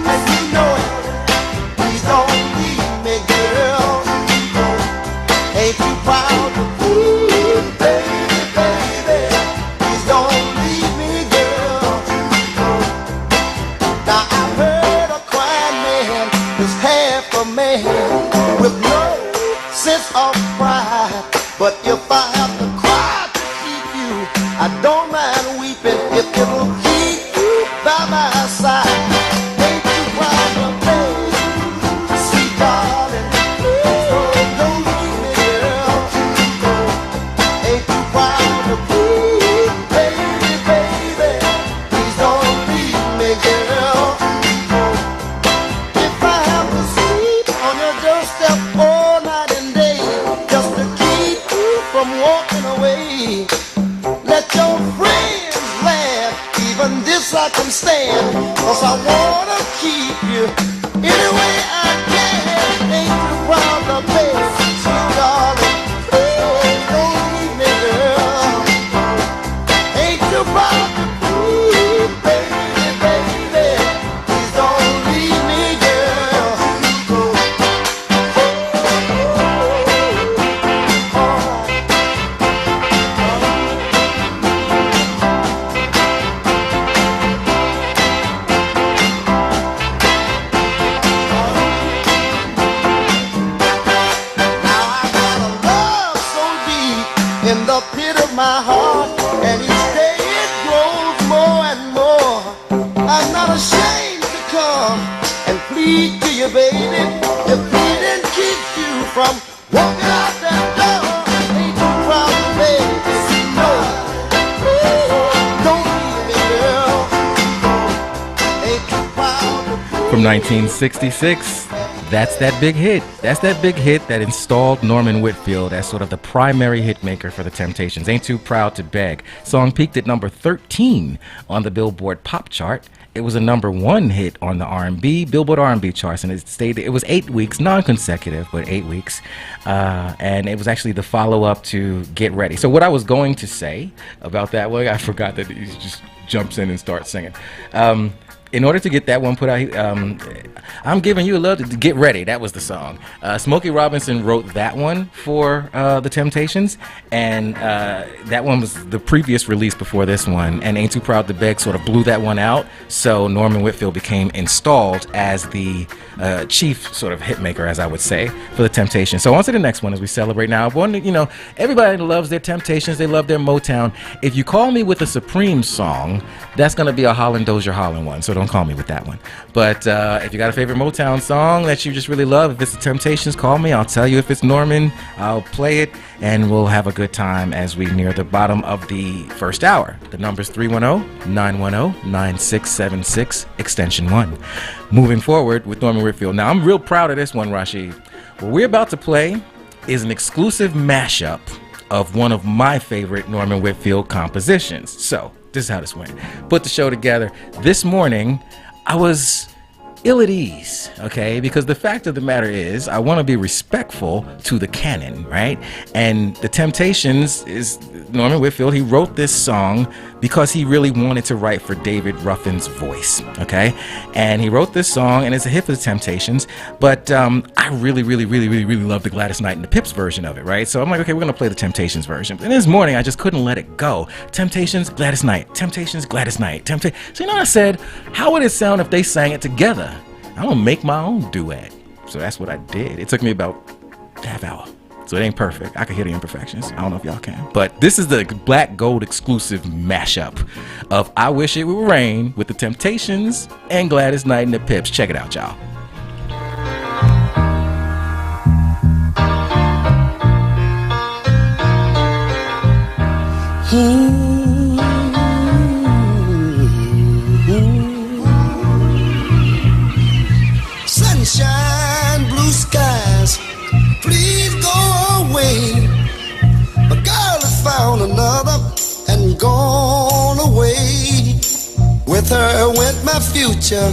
and you know it. Please don't leave me, girl. Ain't too proud to please, baby. Please don't leave me, girl. Now I've heard a crying man is half a man with no sense of pride. But if I have to cry to keep you, I don't mind weeping if it'll keep you by my side. Ain't you proud of me, sweet darling? Please don't leave me, girl. Ain't you proud of me, baby, baby? Please don't leave me, girl. If I have to sleep on I can stand, 'cause I wanna keep you any way I can. Ain't too proud to pay, darling. Please don't leave me, girl. Ain't too proud to please, baby, baby. Please don't leave me, girl. In the pit of my heart, and each day it grows more and more. I'm not ashamed to come and plead to you, baby. If pleading keeps you from walking out that door, ain't too proud to beg. No, don't leave me, girl. Ain't too proud to. From 1966, that's that big hit. That's that big hit that installed Norman Whitfield as sort of the primary hit maker for the Temptations. Ain't Too Proud to Beg. Song peaked at number 13 on the Billboard Pop chart. It was a number 1 hit on the R&B, Billboard R&B charts, and it was 8 weeks, non-consecutive, but 8 weeks. And it was actually the follow-up to Get Ready. So what I was going to say about that one, I forgot that he just jumps in and starts singing. In order to get that one put out, I'm Giving You a Love to Get Ready. That was the song. Smokey Robinson wrote that one for the Temptations, and that one was the previous release before this one, and Ain't Too Proud to Beg sort of blew that one out, so Norman Whitfield became installed as the chief sort of hit maker, as I would say, for the Temptations. So on to the next one as we celebrate now. Everybody loves their Temptations. They love their Motown. If you call me with a Supreme song, that's going to be a Holland Dozier Holland one, so don't call me with that one. But if you got a favorite Motown song that you just really love, if it's the Temptations, call me. I'll tell you if it's Norman. I'll play it, and we'll have a good time as we near the bottom of the first hour. The number's 310-910-9676, extension 1. Moving forward with Norman Whitfield. Now, I'm real proud of this one, Rashid. What we're about to play is an exclusive mashup of one of my favorite Norman Whitfield compositions. So, this is how this went. Put the show together. This morning, I was ill at ease, okay? Because the fact of the matter is, I want to be respectful to the canon, right? And the Temptations is Norman Whitfield. He wrote this song because he really wanted to write for David Ruffin's voice, okay? And he wrote this song, and it's a hit for the Temptations, but I really love the Gladys Knight and the Pips version of it, right? So I'm like, okay, we're going to play the Temptations version. And this morning, I just couldn't let it go. Temptations, Gladys Knight. Temptations, Gladys Knight. So you know what I said? How would it sound if they sang it together? I'm going to make my own duet. So that's what I did. It took me about a half hour. So it ain't perfect. I can hear the imperfections. I don't know if y'all can. But this is the Black Gold exclusive mashup of I Wish It Would Rain with the Temptations and Gladys Knight and the Pips. Check it out, y'all. Sunshine, blue skies, please go away. A girl has found another and gone away. With her went my future.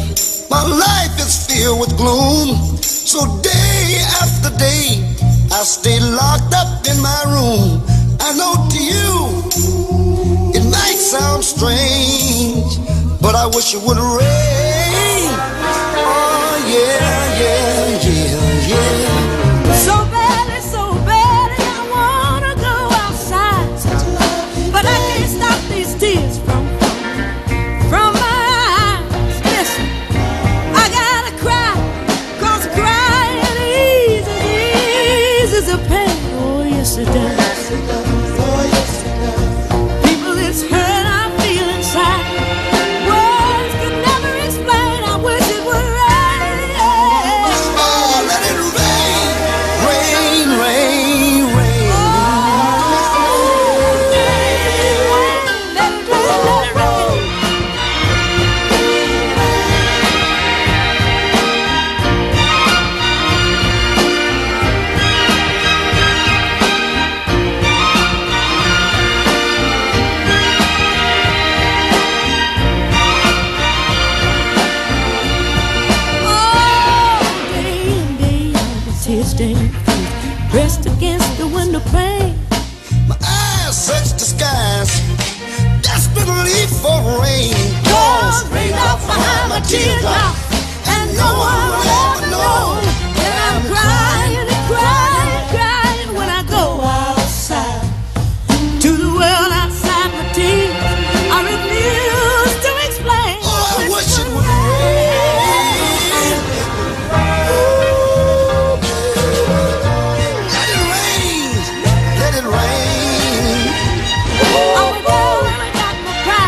My life is filled with gloom. So day after day, I stay locked up in my room. I know to you, it might sound strange, but I wish it would rain. Oh yeah, yeah, yeah, yeah. So badly, I wanna go outside, but I can't stop these tears from my eyes. Listen, I gotta cry, 'cause crying eases the pain. Oh yes it does. People, it's hurt I feel inside. Words can never explain. I wish it would rain. teardrops, and no one will ever know that I'm crying and crying and crying when I go outside. To the world outside my tears, I refuse to explain. Oh, I wish it would rain. Ooh, let it rain, let it rain. I will go and I got my cry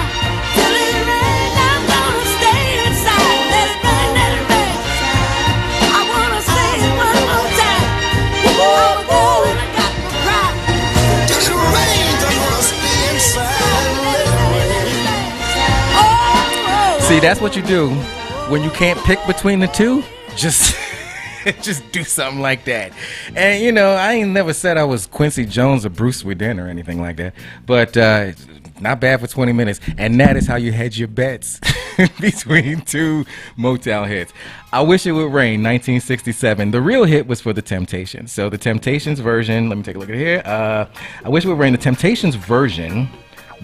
till it rains. I'm gonna stay inside. Let it rain, let it rain. I wanna say it one more time. I will go and I got my cry till it rains. I'm gonna stay inside. Let it rain. Oh, See, that's what you do when you can't pick between the two. Just just do something like that. And you know, I ain't never said I was Quincy Jones or Bruce Sweden or anything like that. But not bad for 20 minutes. And that is how you hedge your bets between two Motown hits. I Wish It Would Rain, 1967. The real hit was for The Temptations. So The Temptations version, let me take a look at here. I Wish It Would Rain, The Temptations version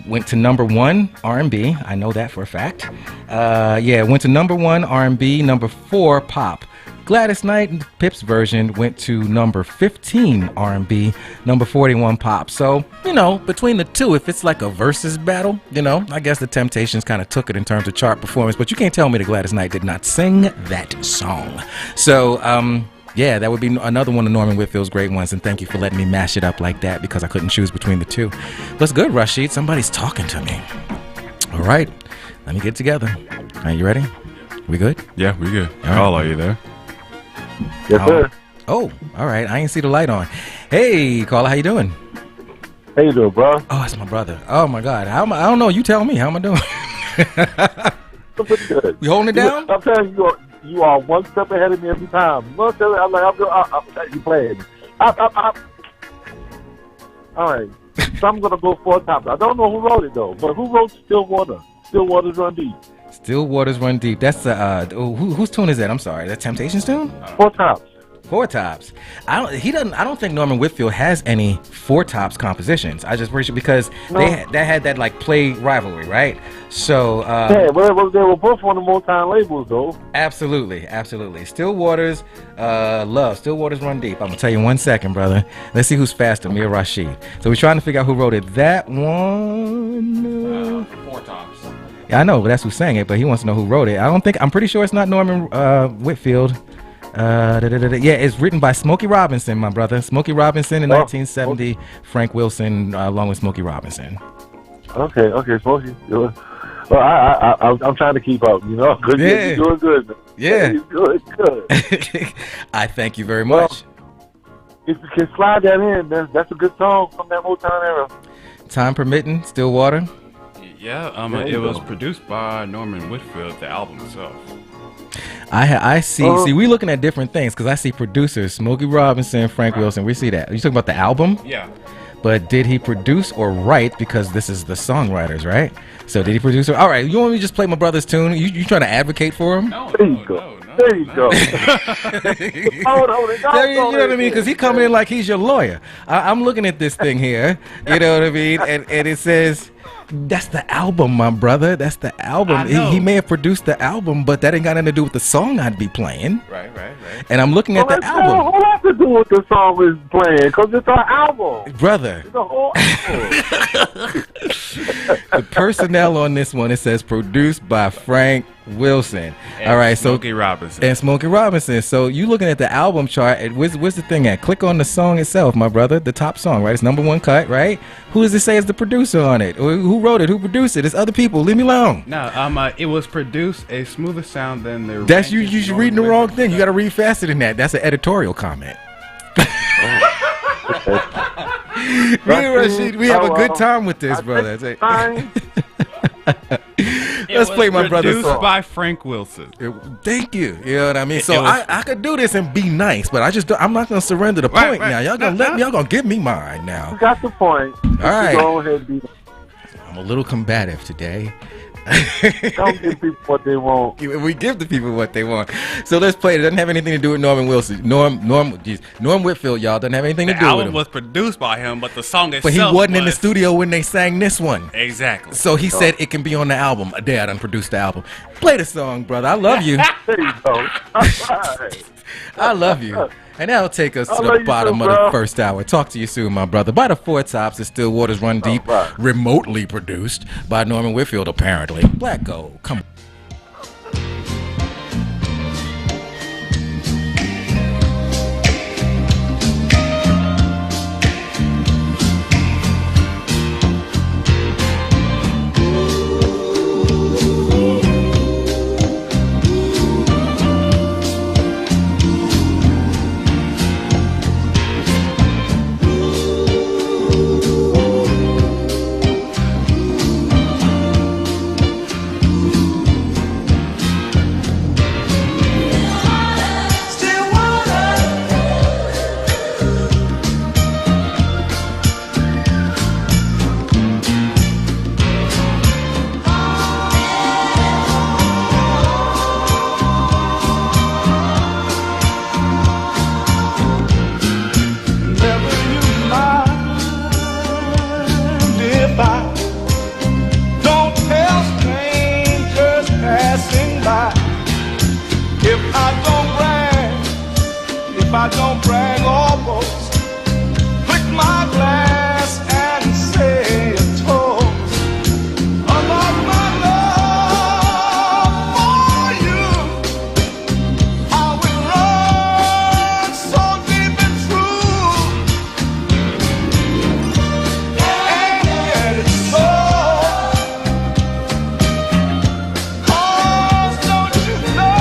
went to number 1 R&B. I know that for a fact. It went to number 1 R&B, number 4 pop. Gladys Knight and Pip's version went to number 15 R&B, number 41 pop. So, you know, between the two, if it's like a versus battle, you know, I guess the Temptations kind of took it in terms of chart performance, but you can't tell me that Gladys Knight did not sing that song. So, yeah, that would be another one of Norman Whitfield's great ones, and thank you for letting me mash it up like that because I couldn't choose between the two. What's good, Rashid? Somebody's talking to me. All right, let me get it together. Are you ready? We good? Yeah, we good. All right. Paul, are you there? Yes, sir. Oh, all right. I ain't see the light on. Hey, caller, how you doing? How you doing, bro? Oh, it's my brother. Oh, my God. I don't know. You tell me. How am I doing? Pretty good. You holding it down? I'm telling you, you are one step ahead of me every time. I'm like, you playing. All right. So I'm going to go 4 tops. I don't know who wrote it, though. But who wrote Still Water? Still Waters Run Deep. Still Waters Run Deep. That's whose tune is that? I'm sorry. That Temptations tune? 4 tops. 4 tops. I don't think Norman Whitfield has any 4 tops compositions. I just wish because they had that like play rivalry, right? So yeah, well, they were both on the Motown labels, though. Absolutely. Still Waters, Love. Still Waters Run Deep. I'm gonna tell you in 1 second, brother. Let's see who's faster, me or Rashid. So we're trying to figure out who wrote it. That one. 4 tops. Yeah, I know, but that's who sang it. But he wants to know who wrote it. I'm pretty sure it's not Norman Whitfield. Yeah, it's written by Smokey Robinson, my brother. Smokey Robinson in 1970. Frank Wilson along with Smokey Robinson. Okay, Smokey. Well, I'm trying to keep up, you know, because you're doing good. Man. Yeah, you're good. I thank you very much. If you can slide that in, that's a good song from that Motown era. Time permitting, Stillwater. Yeah, it was produced by Norman Whitfield, the album itself. I see. See, we looking at different things because I see producers, Smokey Robinson, Frank Wilson. We see that. Are you talking about the album? Yeah. But did he produce or write? Because this is the Songwriters, right? So did he produce? All right. You want me to just play my brother's tune? You trying to advocate for him? No. There you go. You know what I mean? Because he coming in like he's your lawyer. I'm looking at this thing here. You know what I mean? And it says. That's the album, my brother. That's the album. He may have produced the album, but that ain't got nothing to do with the song I'd be playing. Right. And I'm looking at the album. What has to do with the song is playing? Because it's our album. Brother. It's the whole album. The personnel on this one, it says produced by Frank Wilson. And all right, Smokey Robinson. So you looking at the album chart, where's the thing at? Click on the song itself, my brother. The top song, right? It's number 1 cut, right? Who does it say is the producer on it? Or who wrote it? Who produced it? It's other people. Leave me alone. No, it was produced a smoother sound than the. That's you reading the wrong thing. You got to read faster than that. That's an editorial comment. Me and Rashid, we have a good time with this, brother. Let's play my brother's song. Produced by Frank Wilson. Thank you. You know what I mean? So I could do this and be nice, but I'm not going to surrender the point now. Y'all going to give me mine now. You got the point. All right. Go ahead and be. I'm a little combative today. Don't give people what they want. We give the people what they want. So let's play it. It doesn't have anything to do with Norman Wilson. Norm Whitfield, y'all, doesn't have anything to do with him. The album was produced by him, but the song itself But he wasn't in the studio when they sang this one. Exactly. So he said it can be on the album. Dad done produced the album. Play the song, brother. I love you. There you go. I love you. And that'll take us to the bottom of the first hour. Talk to you soon, my brother. By the Four Tops, it's Still Waters Run Deep, remotely produced by Norman Whitfield, apparently. Black Gold, come on. I don't brag or boast, click my glass and say a toast. About my love for you, how it runs so deep and true, and it's so. 'Cause don't you know?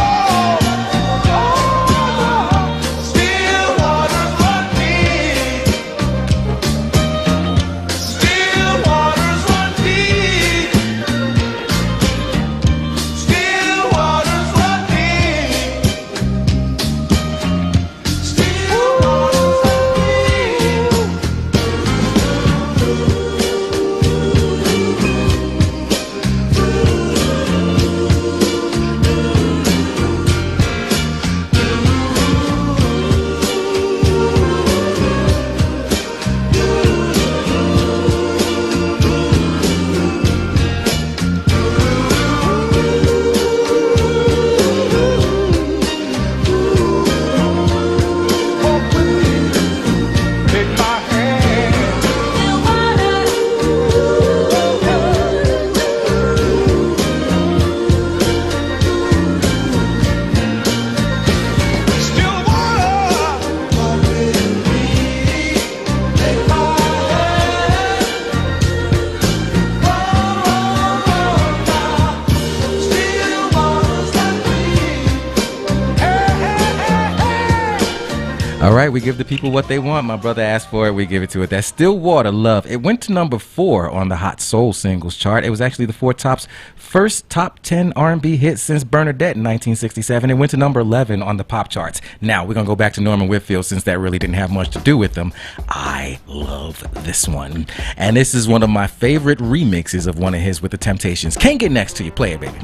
All right, we give the people what they want. My brother asked for it, we give it to it. That's Stillwater Love. It went to number 4 on the Hot Soul Singles chart. It was actually the Four Tops' first top 10 R&B hit since Bernadette in 1967. It went to number 11 on the pop charts. Now, we're going to go back to Norman Whitfield since that really didn't have much to do with them. I love this one. And this is one of my favorite remixes of one of his with the Temptations. Can't Get Next to You. Play it, baby.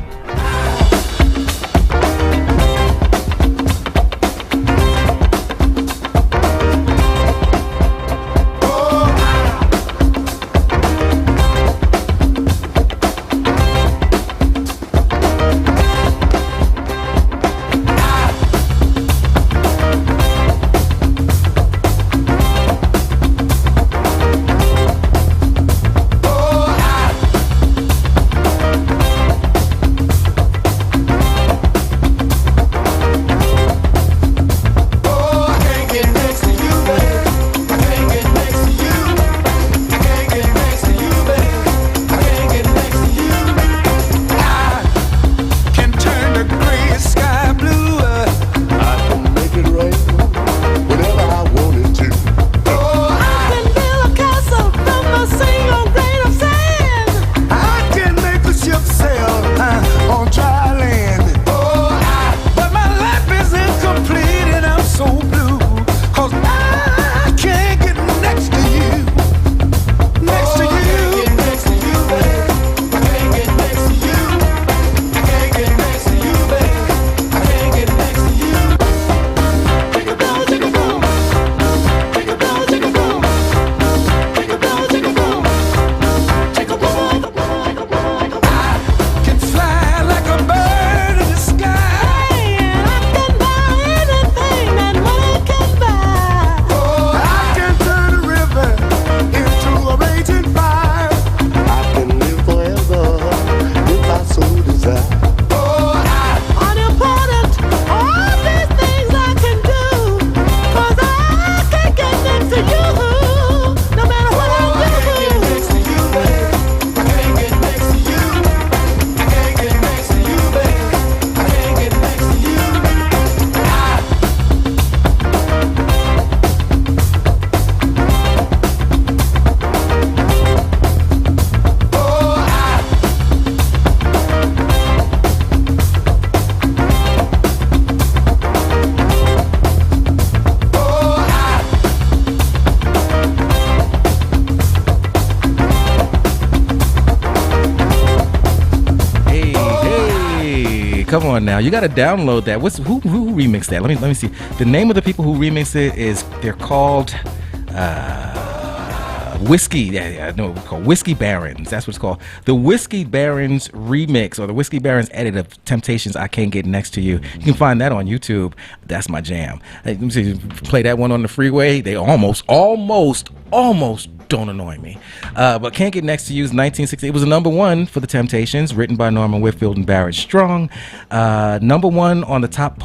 Come on now, you got to download that. Who remixed that? Let me see. The name of the people who remixed it they're called Whiskey. Yeah, no, it's called Whiskey Barons. That's what it's called. The Whiskey Barons remix, or the Whiskey Barons edit of Temptations' "I Can't Get Next to You." You can find that on YouTube. That's my jam. Hey, let me see. Play that one on the freeway. They almost don't annoy me. But "Can't Get Next to You" is 1960. It was a #1 for the Temptations, written by Norman Whitfield and Barrett Strong. #1 on the top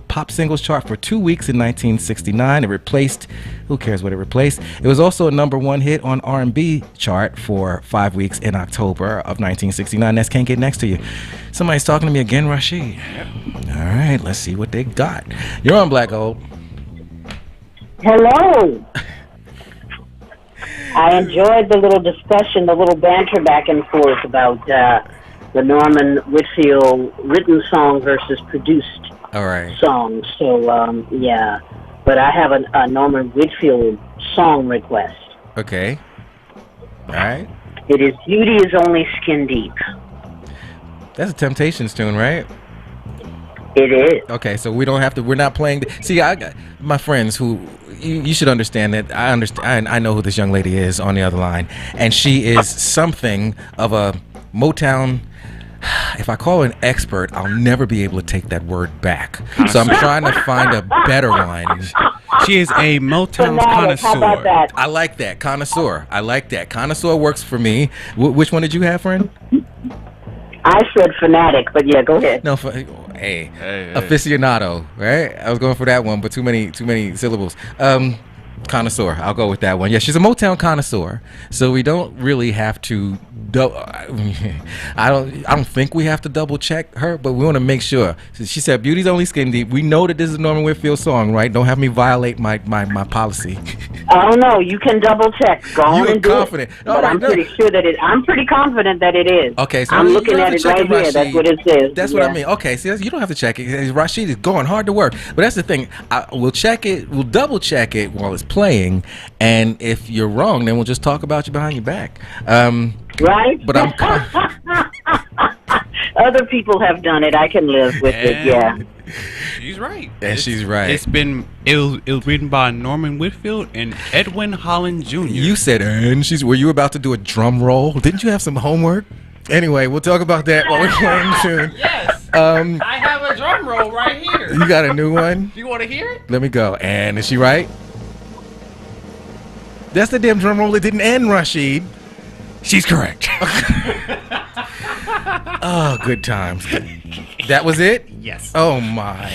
pop singles chart for 2 weeks in 1969. It replaced, who cares what it replaced? It was also a #1 hit on R&B chart for 5 weeks in October of 1969. That's "Can't Get Next to You." Somebody's talking to me again, Rashid. All right, let's see what they got. You're on Black Gold. Hello. I enjoyed the little discussion, the little banter back and forth about the Norman Whitfield written song versus produced song. So, yeah. But I have a Norman Whitfield song request. Okay. All right. It is "Beauty Is Only Skin Deep." That's a Temptations tune, right? It is. Okay, so we're not playing. See, I got my friends who, you should understand that I know who this young lady is on the other line, and she is something of a Motown. If I call her an expert, I'll never be able to take that word back. So I'm trying to find a better one. She is a Motown connoisseur. How about that? I like that. Connoisseur. I like that. Connoisseur works for me. Which one did you have, friend? I said fanatic, but yeah, go ahead. No, hey, aficionado, right? I was going for that one, but too many syllables. Connoisseur. I'll go with that one. Yeah, she's a Motown connoisseur, so we don't really have to. I don't think we have to double check her, but we want to make sure. She said, "Beauty's Only Skin Deep." We know that this is a Norman Whitfield song, right? Don't have me violate my policy. Oh no, you can double check. Go on and do confident. it. But I'm pretty sure that I'm pretty confident that it is. Okay, so I'm looking at it right here. That's what it says. That's what I mean. Okay, see, you don't have to check it. Rashid is going hard to work, but that's the thing. We'll check it. We'll double check it while it's playing, and if you're wrong, then we'll just talk about you behind your back. Right? But I'm. Other people have done it. I can live with it. Yeah. She's right. And she's right. It was written by Norman Whitfield and Edwin Holland Jr. You said, and were you about to do a drum roll? Didn't you have some homework? Anyway, we'll talk about that while we're playing soon. Yes. I have a drum roll right here. You got a new one? You want to hear it? Let me go. And is she right? That's the damn drum roll that didn't end, Rashid. She's correct. Oh, good times. That was it? Yes. Oh my.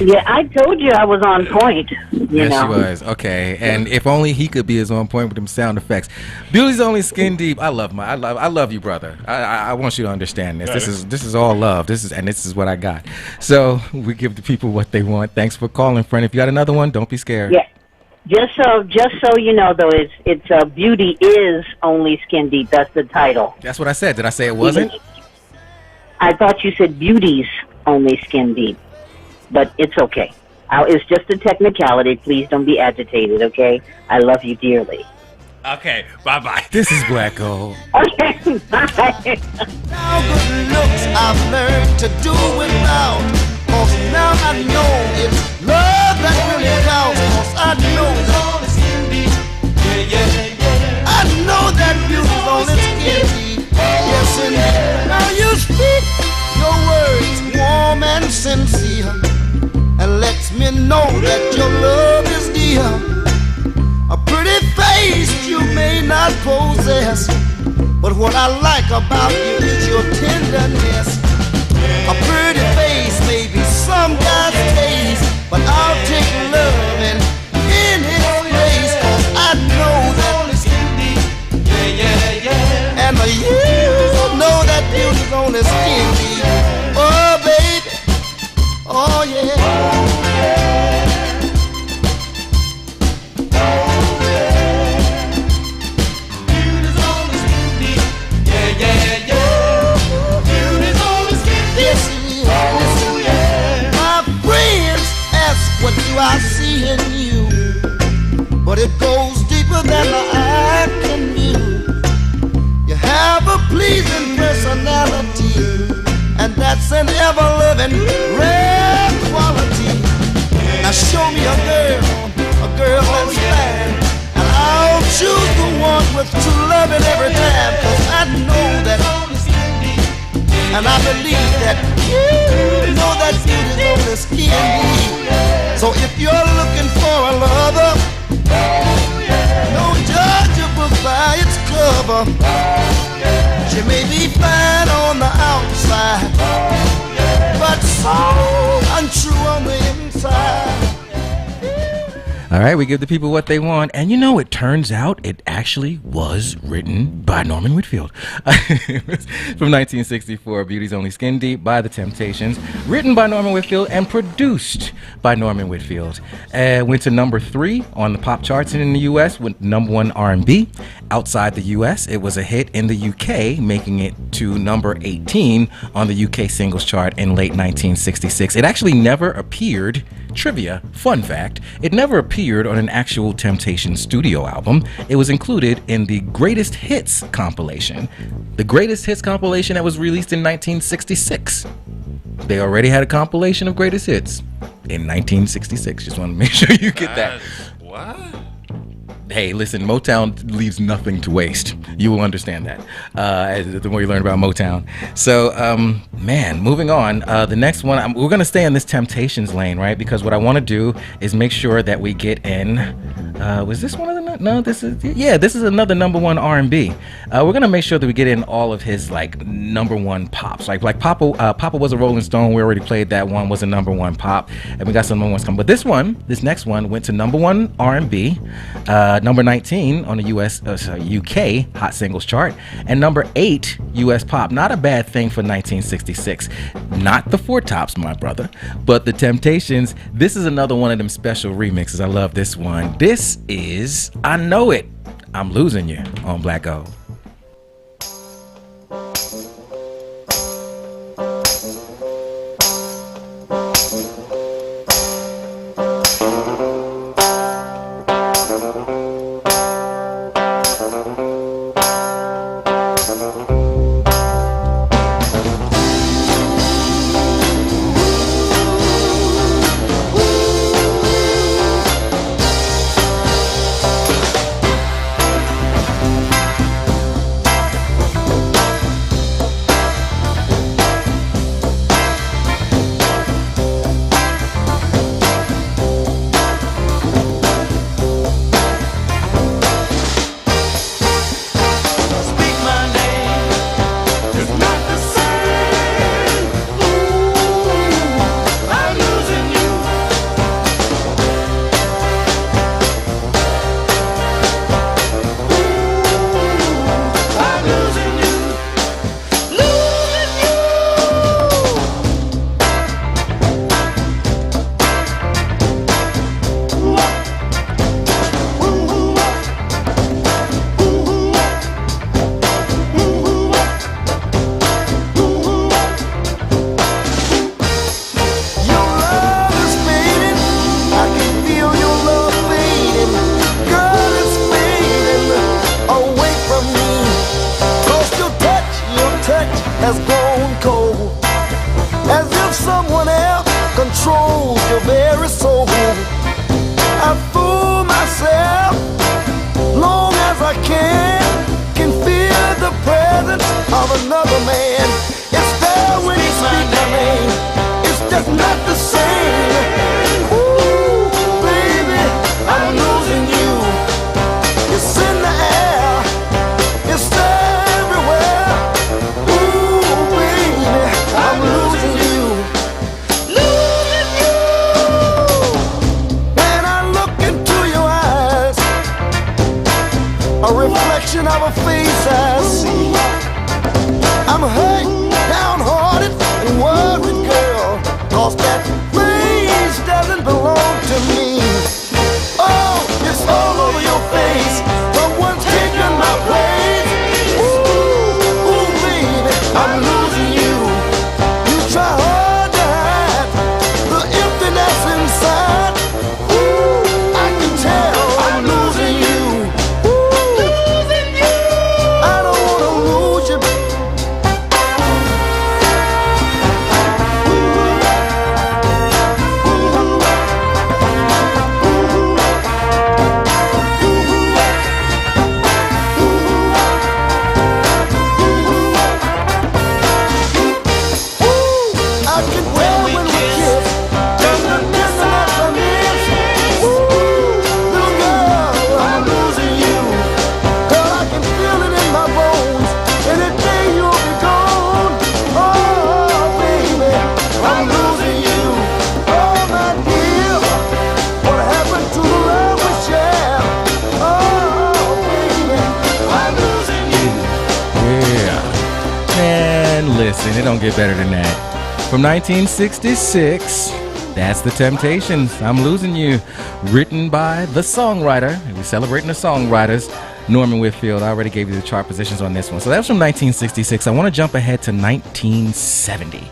Yeah, I told you I was on point. You know. She was. Okay. And if only he could be as on point with them sound effects. Beauty's Only Skin Deep. I love you, brother. I want you to understand this. This is all love. This is what I got. So we give the people what they want. Thanks for calling, friend. If you got another one, don't be scared. Yeah. Just so you know, though, it's "Beauty Is Only Skin Deep." That's the title. That's what I said. Did I say it wasn't? I thought you said "Beauty's Only Skin Deep," but it's okay. It's just a technicality. Please don't be agitated, okay? I love you dearly. Okay, bye-bye. This is Black Gold. Okay, bye. Now good looks I've learned to do without. 'Cause now I know it's love that really counts. 'Cause I know I know that beauty's on its skin deep. Yes, indeed. Now you speak your words warm and sincere, and lets me know that your love is dear. A pretty face you may not possess, but what I like about you is your tenderness. A pretty face may be some guy's taste, but I'll take love and in his place. 'Cause I know that and you know that beauty's on the skin deep. Oh baby, oh yeah. What do I see in you? But it goes deeper than the eye can view. You have a pleasing personality, and that's an ever-living rare quality. Now show me a girl that's fine, and I'll choose the one with true loving every time. 'Cause I know that, and I believe that you know that beauty's only skin deep. So if you're looking for a lover, don't judge a book by its cover. She may be fine on the outside, but so untrue on the inside. All right, we give the people what they want. And you know, it turns out it actually was written by Norman Whitfield. From 1964, Beauty's Only Skin Deep by The Temptations. Written by Norman Whitfield and produced by Norman Whitfield. Went to number 3 on the pop charts in the U.S. Went number 1 R&B. Outside the U.S., it was a hit in the U.K., making it to number 18 on the U.K. singles chart in late 1966. It actually never appeared. Trivia, fun fact, it never appeared on an actual Temptations studio album. It was included in the Greatest Hits compilation. The Greatest Hits compilation that was released in 1966. They already had a compilation of Greatest Hits in 1966. Just want to make sure you get that. What? Hey, listen, Motown leaves nothing to waste. You will understand that the more you learn about Motown. So, man, moving on. The next one, we're going to stay in this Temptations lane, right? Because what I want to do is make sure that we get in. Was this one of the? No, this is another number 1 R&B. We're going to make sure that we get in all of his like number 1 pops. Like Papa was a Rolling Stone. We already played that one. Was a number 1 pop, and we got some number ones coming. But this next one went to number 1 R&B. Number 19 on the UK Hot Singles chart, and number 8 US Pop. Not a bad thing for 1966. Not the Four Tops, my brother, but the Temptations. This is another one of them special remixes. I love this one. This is I Know It, I'm Losing You on Black Gold. Man, listen, it don't get better than that. From 1966, that's The Temptations, I'm Losing You, written by the songwriter. We're celebrating the songwriters, Norman Whitfield. I already gave you the chart positions on this one. So that was from 1966. I want to jump ahead to 1970.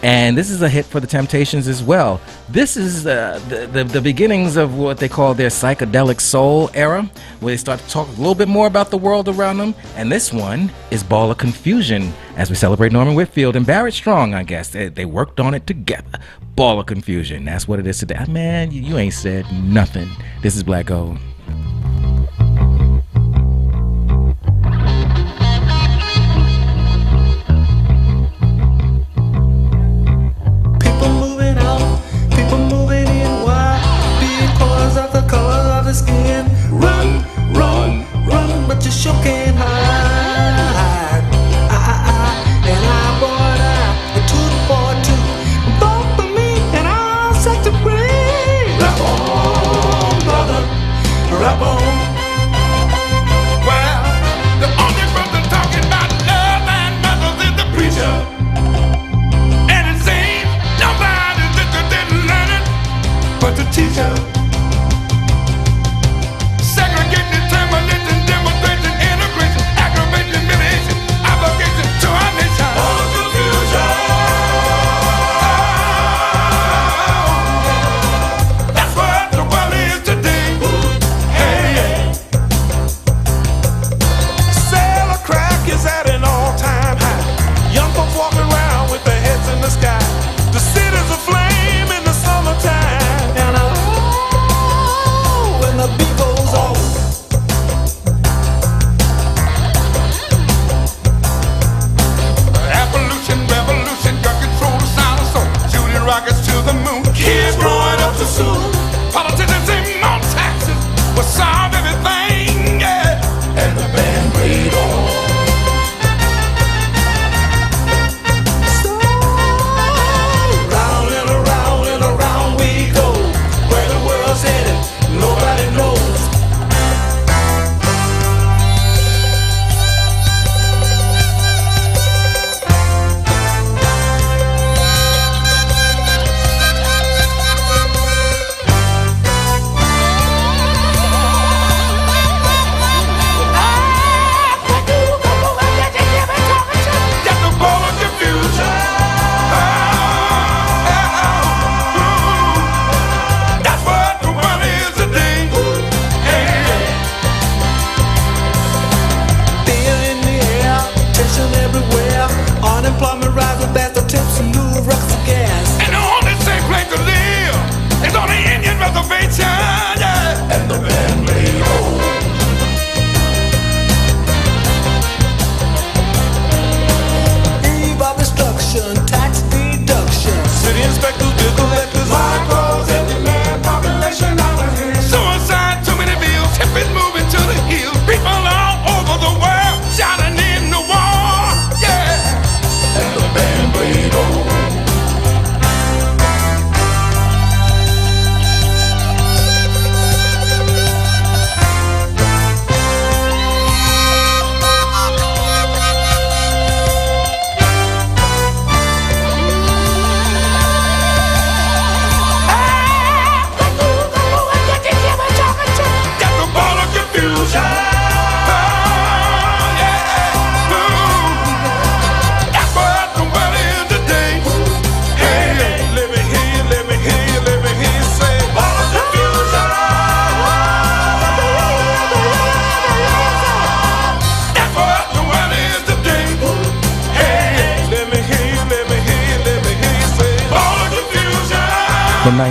And this is a hit for The Temptations as well. This is the beginnings of what they call their psychedelic soul era, where they start to talk a little bit more about the world around them. And this one is Ball of Confusion, as we celebrate Norman Whitfield and Barrett Strong, I guess. They worked on it together. Ball of Confusion, that's what it is today. Man, you ain't said nothing. This is Black Gold.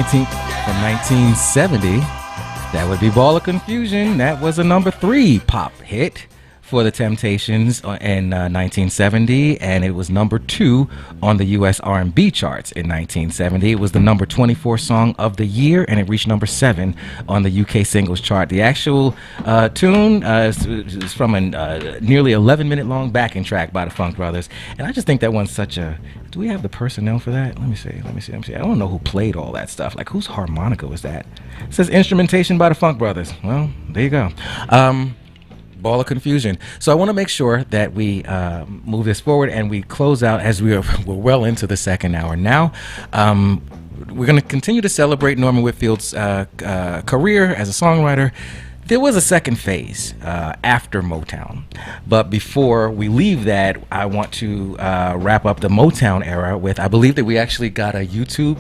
From 1970, that would be Ball of Confusion. That was a number 3 pop hit for The Temptations in 1970, and it was number 2 on the U.S. R&B charts in 1970. It was the number 24 song of the year, and it reached number 7 on the UK singles chart. The actual tune is from a nearly 11-minute long backing track by the Funk Brothers, and I just think that one's such a... Do we have the personnel for that? Let me see. I don't know who played all that stuff. Like, whose harmonica was that? It says instrumentation by the Funk Brothers. Well, there you go. ball of confusion. So I want to make sure that we move this forward and we close out as we're well into the second hour now. We're going to continue to celebrate Norman Whitfield's career as a songwriter. There was a second phase after Motown. But before we leave that, I want to wrap up the Motown era with, I believe that we actually got a YouTube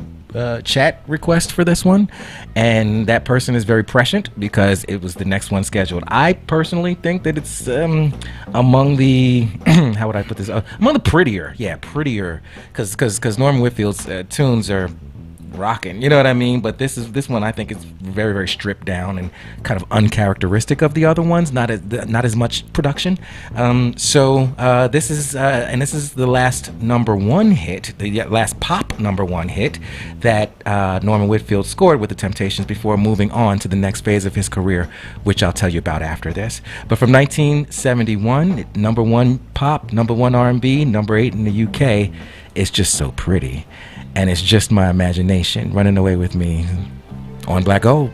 chat request for this one, and that person is very prescient because it was the next one scheduled. I personally think that it's among the how would I put this, among the prettier, because Norman Whitfield's tunes are rocking, you know what I mean? But this one I think is very, very stripped down and kind of uncharacteristic of the other ones. Not as much production. So this is the last number one hit, the last pop number one hit that Norman Whitfield scored with the Temptations before moving on to the next phase of his career, which I'll tell you about after this. But from 1971, number one pop, number one R&B, number 8 in the UK. It's just so pretty. And it's just my imagination running away with me on Black Gold.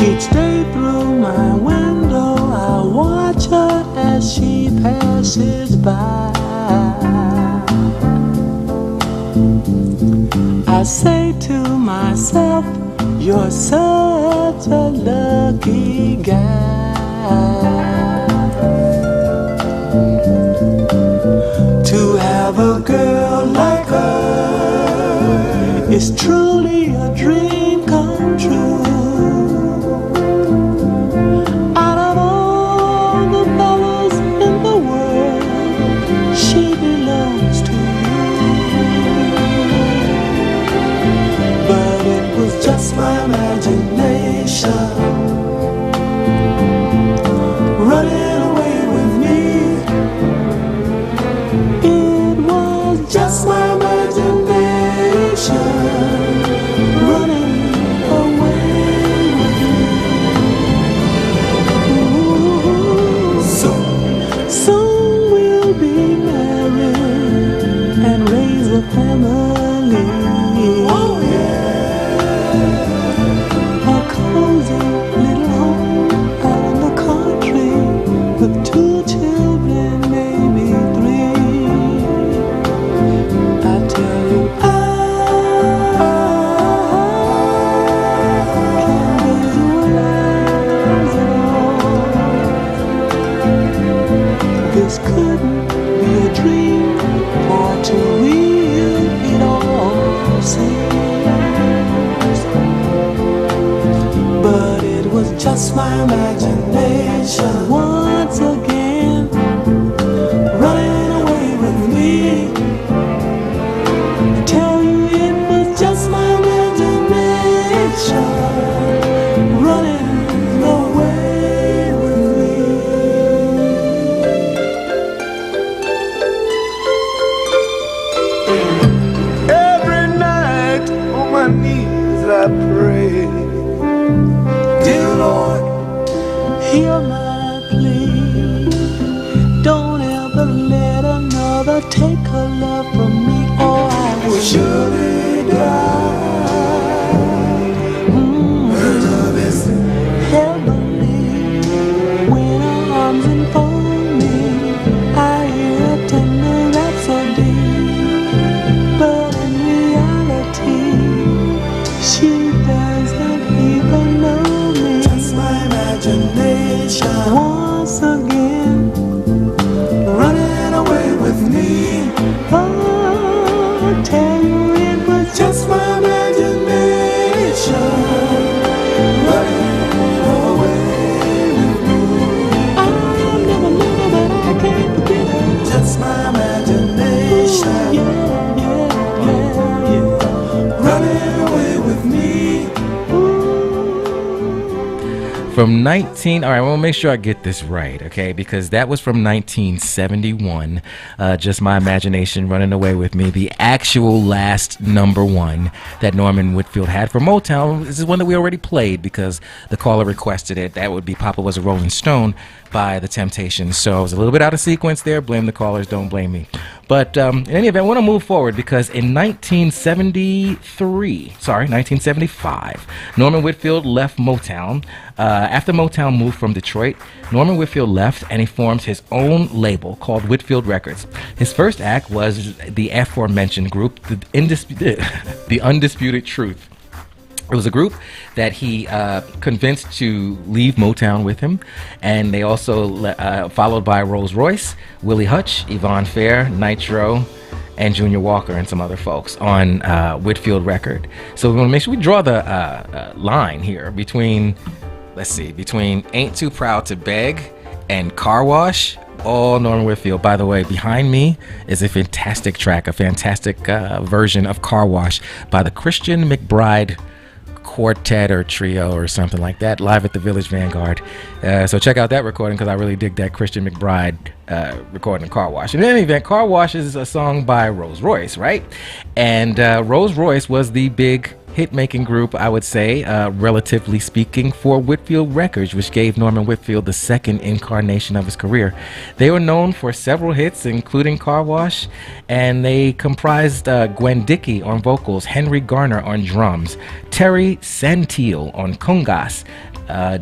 Each day through my window I watch her as she passes by. I say to myself, you're such a lucky guy to have a girl like her. Is truly a dream come true. Out of all the fellas in the world, she belongs to just my imagination running away with me. It was just my imagination running away with me. Ooh, soon we'll be married and raise a family. Oh yeah. Little home out in the country with 2 children, maybe 3. I tell you, I can't visualize it all. This couldn't be a dream, for to real it all seems. But it was just my imagination once again running away with me. I tell you it was just my imagination running away with me. Every night on my knees I pray, dear Lord, hear my plea. Don't ever let another take her love from me, or I will surely die. Her love is heavenly. When her arms enfold me, I hear a tender rhapsody. But in reality, she doesn't even know me. Just my imagination once again running away with me. Oh, I tell you it was just my imagination running away with me. I'll never know her, but I can't forget her. Just my imagination. Yeah. Running away with me. From 19, all right, I want to make sure I get this right, okay, because that was from 1971. Just my imagination running away with me. The actual last number one that Norman Whitfield had for Motown, this is one that we already played because the caller requested it. That would be Papa Was a Rolling Stone by The Temptations. So I was a little bit out of sequence there. Blame the callers, don't blame me. But in any event, I want to move forward because in 1975, Norman Whitfield left Motown. After Motown moved from Detroit, Norman Whitfield left and he formed his own label called Whitfield Records. His first act was the aforementioned group, the Undisputed Truth. It was a group that he convinced to leave Motown with him, and they also followed by Rolls Royce, Willie Hutch, Yvonne Fair, Nitro, and Junior Walker and some other folks on Whitfield Record. So we want to make sure we draw the line here between, between Ain't Too Proud to Beg and Car Wash. All Norman Whitfield. By the way, behind me is a fantastic track, a fantastic version of Car Wash by the Christian McBride Quartet or Trio or something like that, live at the Village Vanguard. So check out that recording because I really dig that Christian McBride recording Car Wash. In any event, Car Wash is a song by Rolls Royce, right? And Rolls Royce was the big hit-making group, I would say, relatively speaking, for Whitfield Records, which gave Norman Whitfield the second incarnation of his career. They were known for several hits, including Car Wash, and they comprised Gwen Dickey on vocals, Henry Garner on drums, Terry Santil on congas,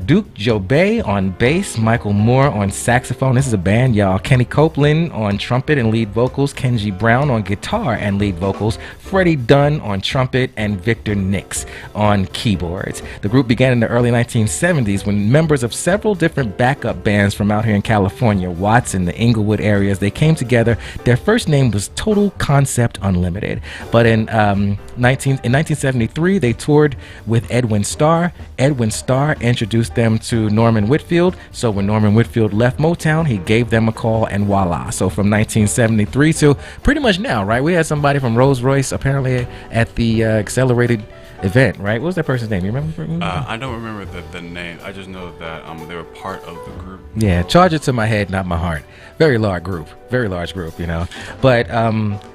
Duke Jobay on bass, Michael Moore on saxophone. This is a band, y'all. Kenny Copeland on trumpet and lead vocals, Kenji Brown on guitar and lead vocals, Freddie Dunn on trumpet, and Victor Nix on keyboards. The group began in the early 1970s when members of several different backup bands from out here in California, Watts and the Inglewood areas, they came together. Their first name was Total Concept Unlimited. But in 1973, they toured with Edwin Starr. Edwin Starr introduced them to Norman Whitfield. So when Norman Whitfield left Motown, he gave them a call, and voila. So from 1973 to pretty much now, right? We had somebody from Rolls Royce apparently at the Accelerated event, right? What was that person's name? You remember? I don't remember the name. I just know that they were part of the group. Yeah, charge it to my head, not my heart. Very large group, you know. But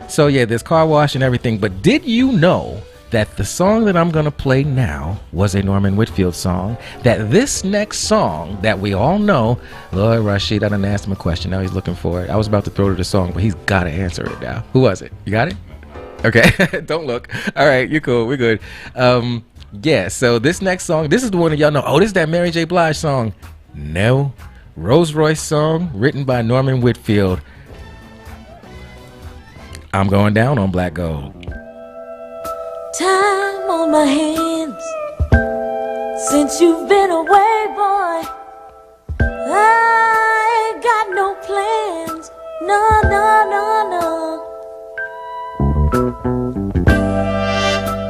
so yeah, there's Car Wash and everything. But did you know that the song that I'm going to play now was a Norman Whitfield song? That this next song that we all know, Lord Rashid, I done asked him a question. Now he's looking for it. I was about to throw to the song, but he's got to answer it now. Who was it? You got it? Okay. Don't look. All right. You're cool. We're good. Yeah. So this next song, this is the one that y'all know. Oh, this is that Mary J. Blige song. No. Rolls Royce song written by Norman Whitfield. I'm going down on Black Gold. Time on my hands since you've been away, boy. I ain't got no plans. No, no, no, no.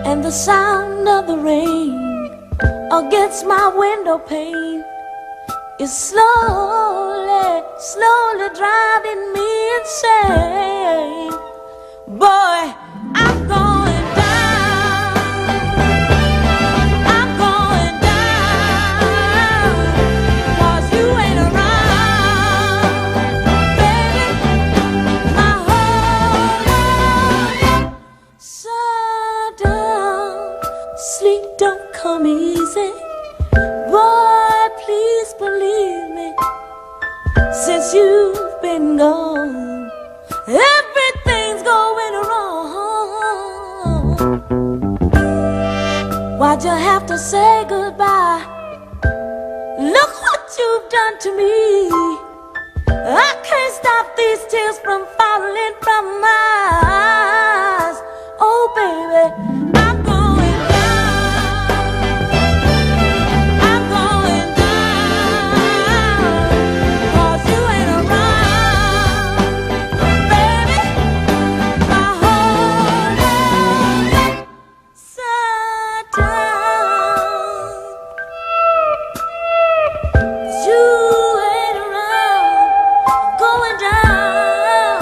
And the sound of the rain against my window pane is slowly, slowly driving me insane. Boy, I'm going down. I'm going down, 'cause you ain't around, baby. My whole life shut down. Sleep don't come easy. Boy, please believe me. Since you've been gone, everything's going wrong. Why'd you have to say goodbye? Look what you've done to me. I can't stop these tears from falling from my eyes. Oh, baby, I'm going down. I'm going down, 'cause you ain't around, baby. My whole life sat down. 'Cause you ain't around, going down.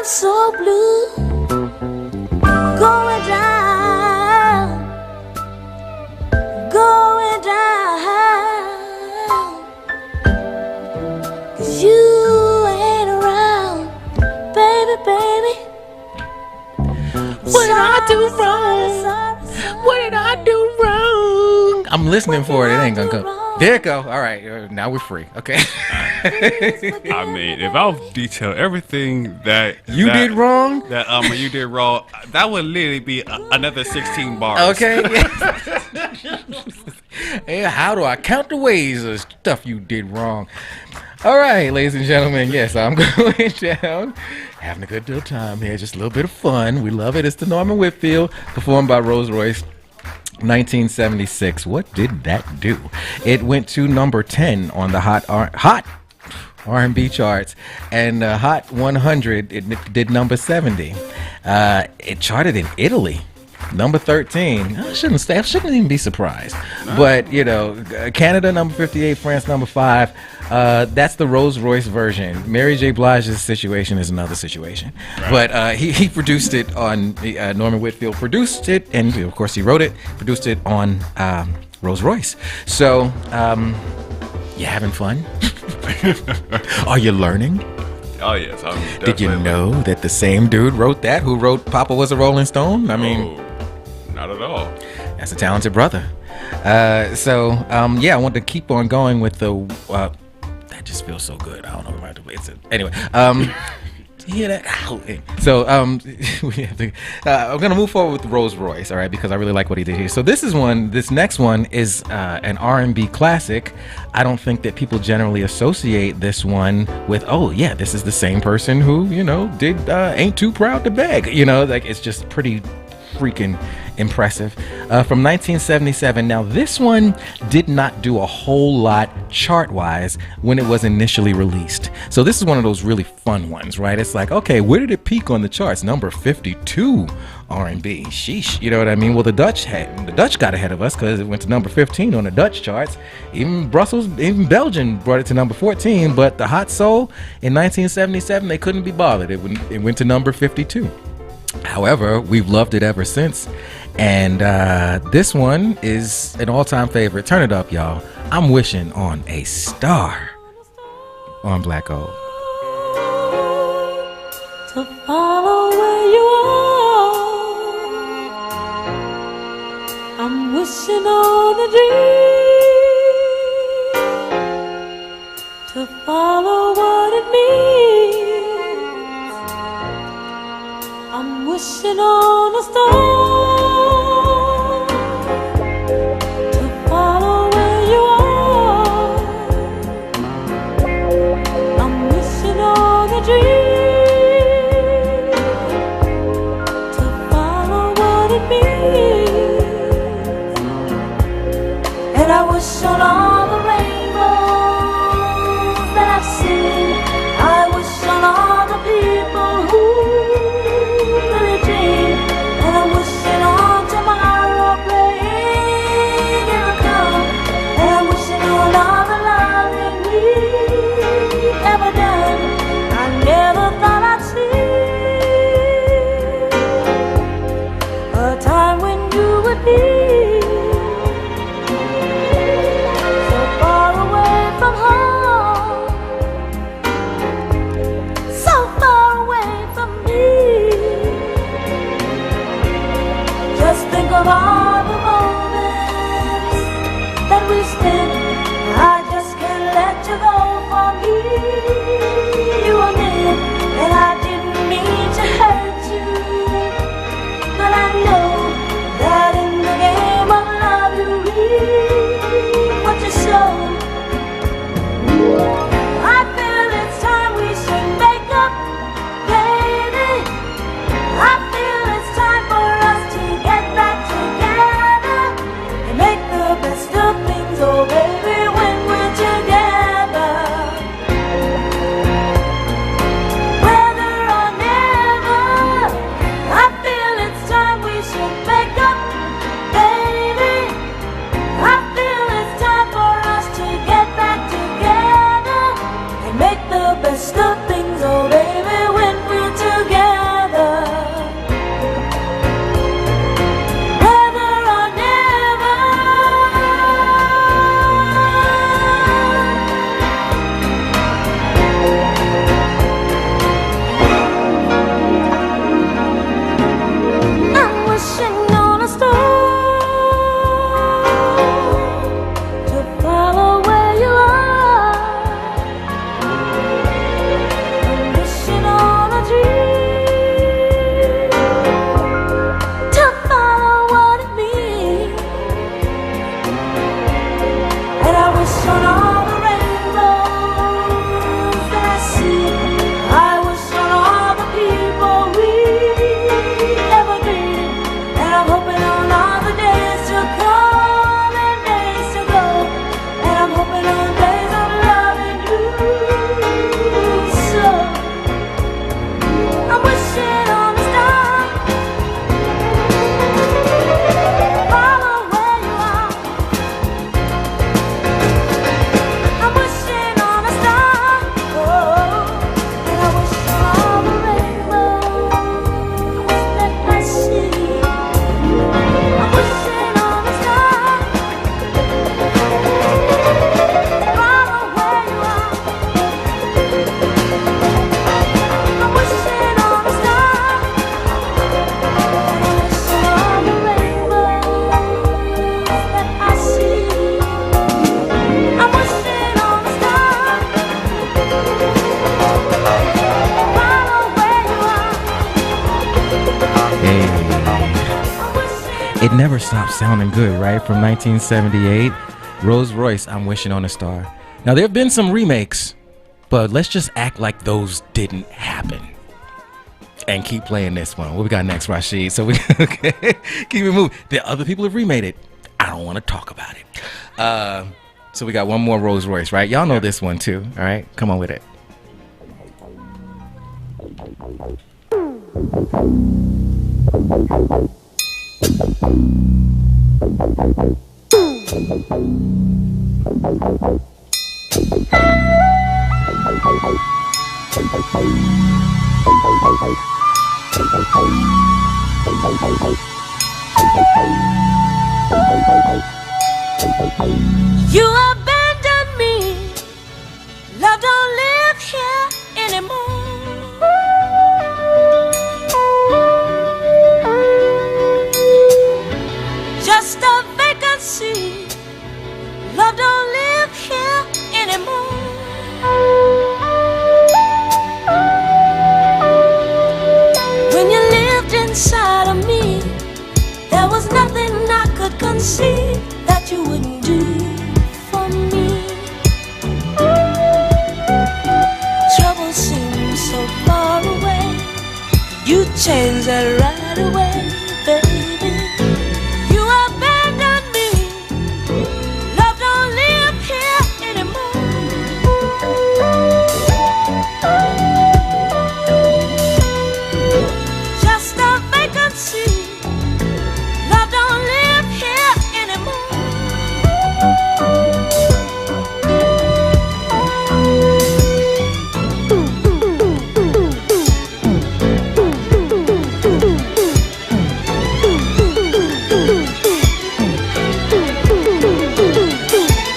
I'm so blue, going down, going down, 'cause you ain't around, baby, baby. What did I do wrong? What did I do wrong? I'm listening for it. It ain't gonna go. There it go. All right. Now we're free. Okay. I mean, if I'll detail everything that you did wrong, you did wrong, that would literally be another 16 bars. Okay. Hey, how do I count the ways of stuff you did wrong? All right, ladies and gentlemen. Yes, I'm going down, having a good deal of time here. Just a little bit of fun. We love it. It's the Norman Whitfield, performed by Rolls Royce. 1976. What did that do? It went to number 10 on the hot R&B charts, and Hot 100 it did number 70. It charted in Italy, number 13. I shouldn't even be surprised. No. But you know, Canada number 58, France number 5. That's the Rolls Royce version. Mary J. Blige's situation is another situation. Right. But he produced it on Norman Whitfield produced it, and of course he wrote it, produced it on Rolls Royce. So you having fun? Are you learning? Oh yes. Did you know that the same dude wrote that? Who wrote "Papa Was a Rolling Stone"? I mean, not at all. That's a talented brother. So I want to keep on going with the. That just feels so good. I don't know about the way it's anyway. You hear that? So we have to. I'm gonna move forward with the Rolls Royce, all right, because I really like what he did here. So this next one is an R&B classic. I don't think that people generally associate this one with, oh yeah, this is the same person who did "Ain't Too Proud to Beg." Like it's just pretty freaking impressive. From 1977. Now this one did not do a whole lot chart-wise when it was initially released. So this is one of those really fun ones, right? It's like, okay, where did it peak on the charts? Number 52 R&B. Sheesh, you know what I mean? Well, the Dutch got ahead of us because it went to number 15 on the Dutch charts. Even Belgium brought it to number 14, but the Hot Soul in 1977, they couldn't be bothered. It went to number 52. However, we've loved it ever since, and this one is an all-time favorite. Turn it up, y'all. I'm Wishing on a Star on Black Gold. To follow where you are, I'm wishing on a dream. To follow what it means, I'm wishing on a star. To follow where you are, I'm wishing on a dream. To follow what it means, and I wish on all the rainbows that I've seen. I wish on all the people who and I'm wishing It never stops sounding good, right? From 1978, Rolls Royce, I'm Wishing on a Star. Now, there have been some remakes, but let's just act like those didn't happen. And keep playing this one. What we got next, Rashid? So we okay, keep it moving. The other people have remade it. I don't want to talk about it. So we got one more Rolls Royce, right? Y'all know this one too. All right, come on with it. You abandoned me. Love don't live here anymore. Just a vacancy. Love don't live here anymore. When you lived inside of me, there was nothing I could conceive that you wouldn't do for me. Trouble seems so far away. You changed that right away, baby. You abandoned me. Love don't live here anymore. Just a vacancy. Love don't live here anymore.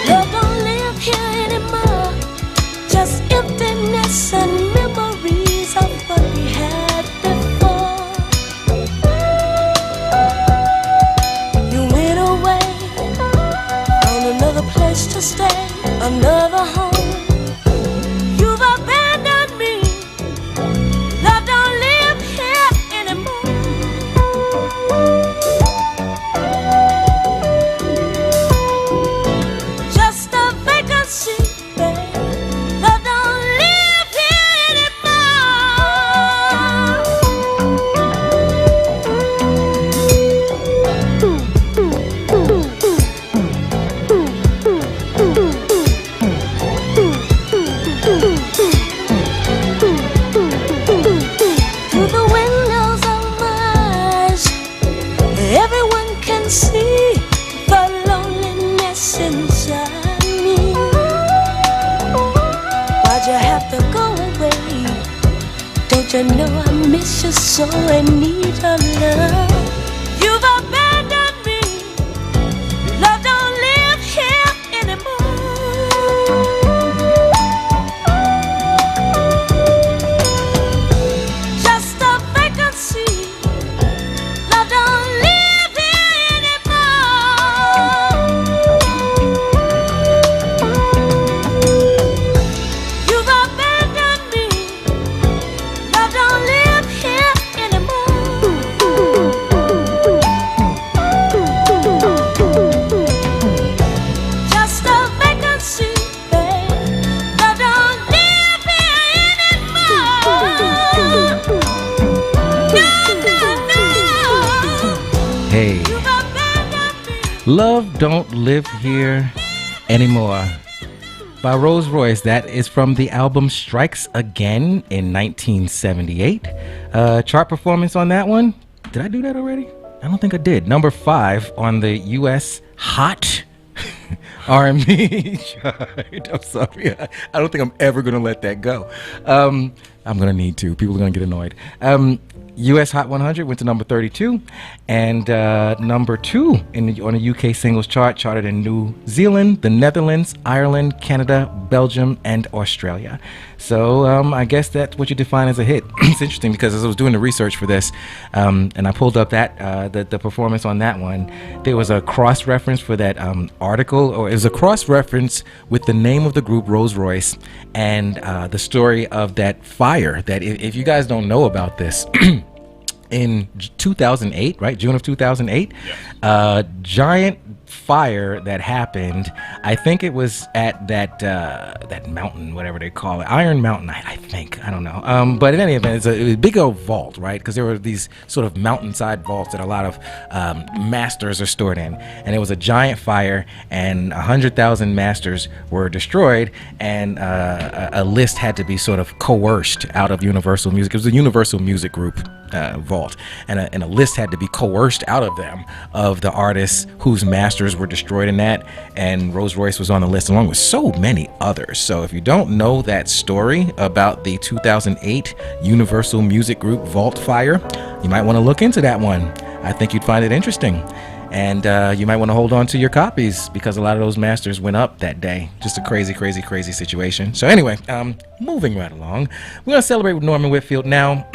Love don't live here anymore. Just emptiness and memories of what we had before. You went away, found another place to stay, another home. You've abandoned me. Love don't live here anymore. Just a vacancy, babe. Love don't live here through the windows of my eyes, everyone can see the loneliness inside me. Why'd you have to go away? Don't you know I miss you so and need your love? You've abandoned me. Love don't live here anymore. Just a vacancy. Love don't live here anymore. You've abandoned me. Love don't live here anymore. Just a vacancy, babe. Love don't live here anymore. No. Hey, You've abandoned me. Love Don't Live Here Anymore by Rolls Royce. That is from the album Strikes Again in 1978. Chart performance on that one. Did I do that already? I don't think I did. Number 5 on the U.S. Hot R&B chart. I'm sorry. I don't think I'm ever going to let that go. I'm going to need to. People are going to get annoyed. U.S. Hot 100 went to number 32, and number 2 on the UK singles chart, charted in New Zealand, the Netherlands, Ireland, Canada, Belgium, and Australia. So I guess that's what you define as a hit. It's interesting because as I was doing the research for this, and I pulled up that the performance on that one, there was a cross-reference for that article, or it was a cross-reference with the name of the group Rolls Royce and the story of that fire. That if you guys don't know about this, in 2008, right? June of 2008. Yes. Giant fire that happened. I think it was at that mountain, whatever they call it, Iron Mountain. I think, I don't know. But in any event, it was a big old vault, right? Because there were these sort of mountainside vaults that a lot of masters are stored in, and it was a giant fire, and 100,000 masters were destroyed, and a list had to be sort of coerced out of Universal Music. It was a Universal Music Group vault, and a list had to be coerced out of them of the artists whose masters were destroyed in that, and Rolls-Royce was on the list along with so many others. So if you don't know that story about the 2008 Universal Music Group vault fire, you might want to look into that one. I think you'd find it interesting, and you might want to hold on to your copies because a lot of those masters went up that day. Just a crazy situation. So anyway, moving right along, we're going to celebrate with Norman Whitfield now.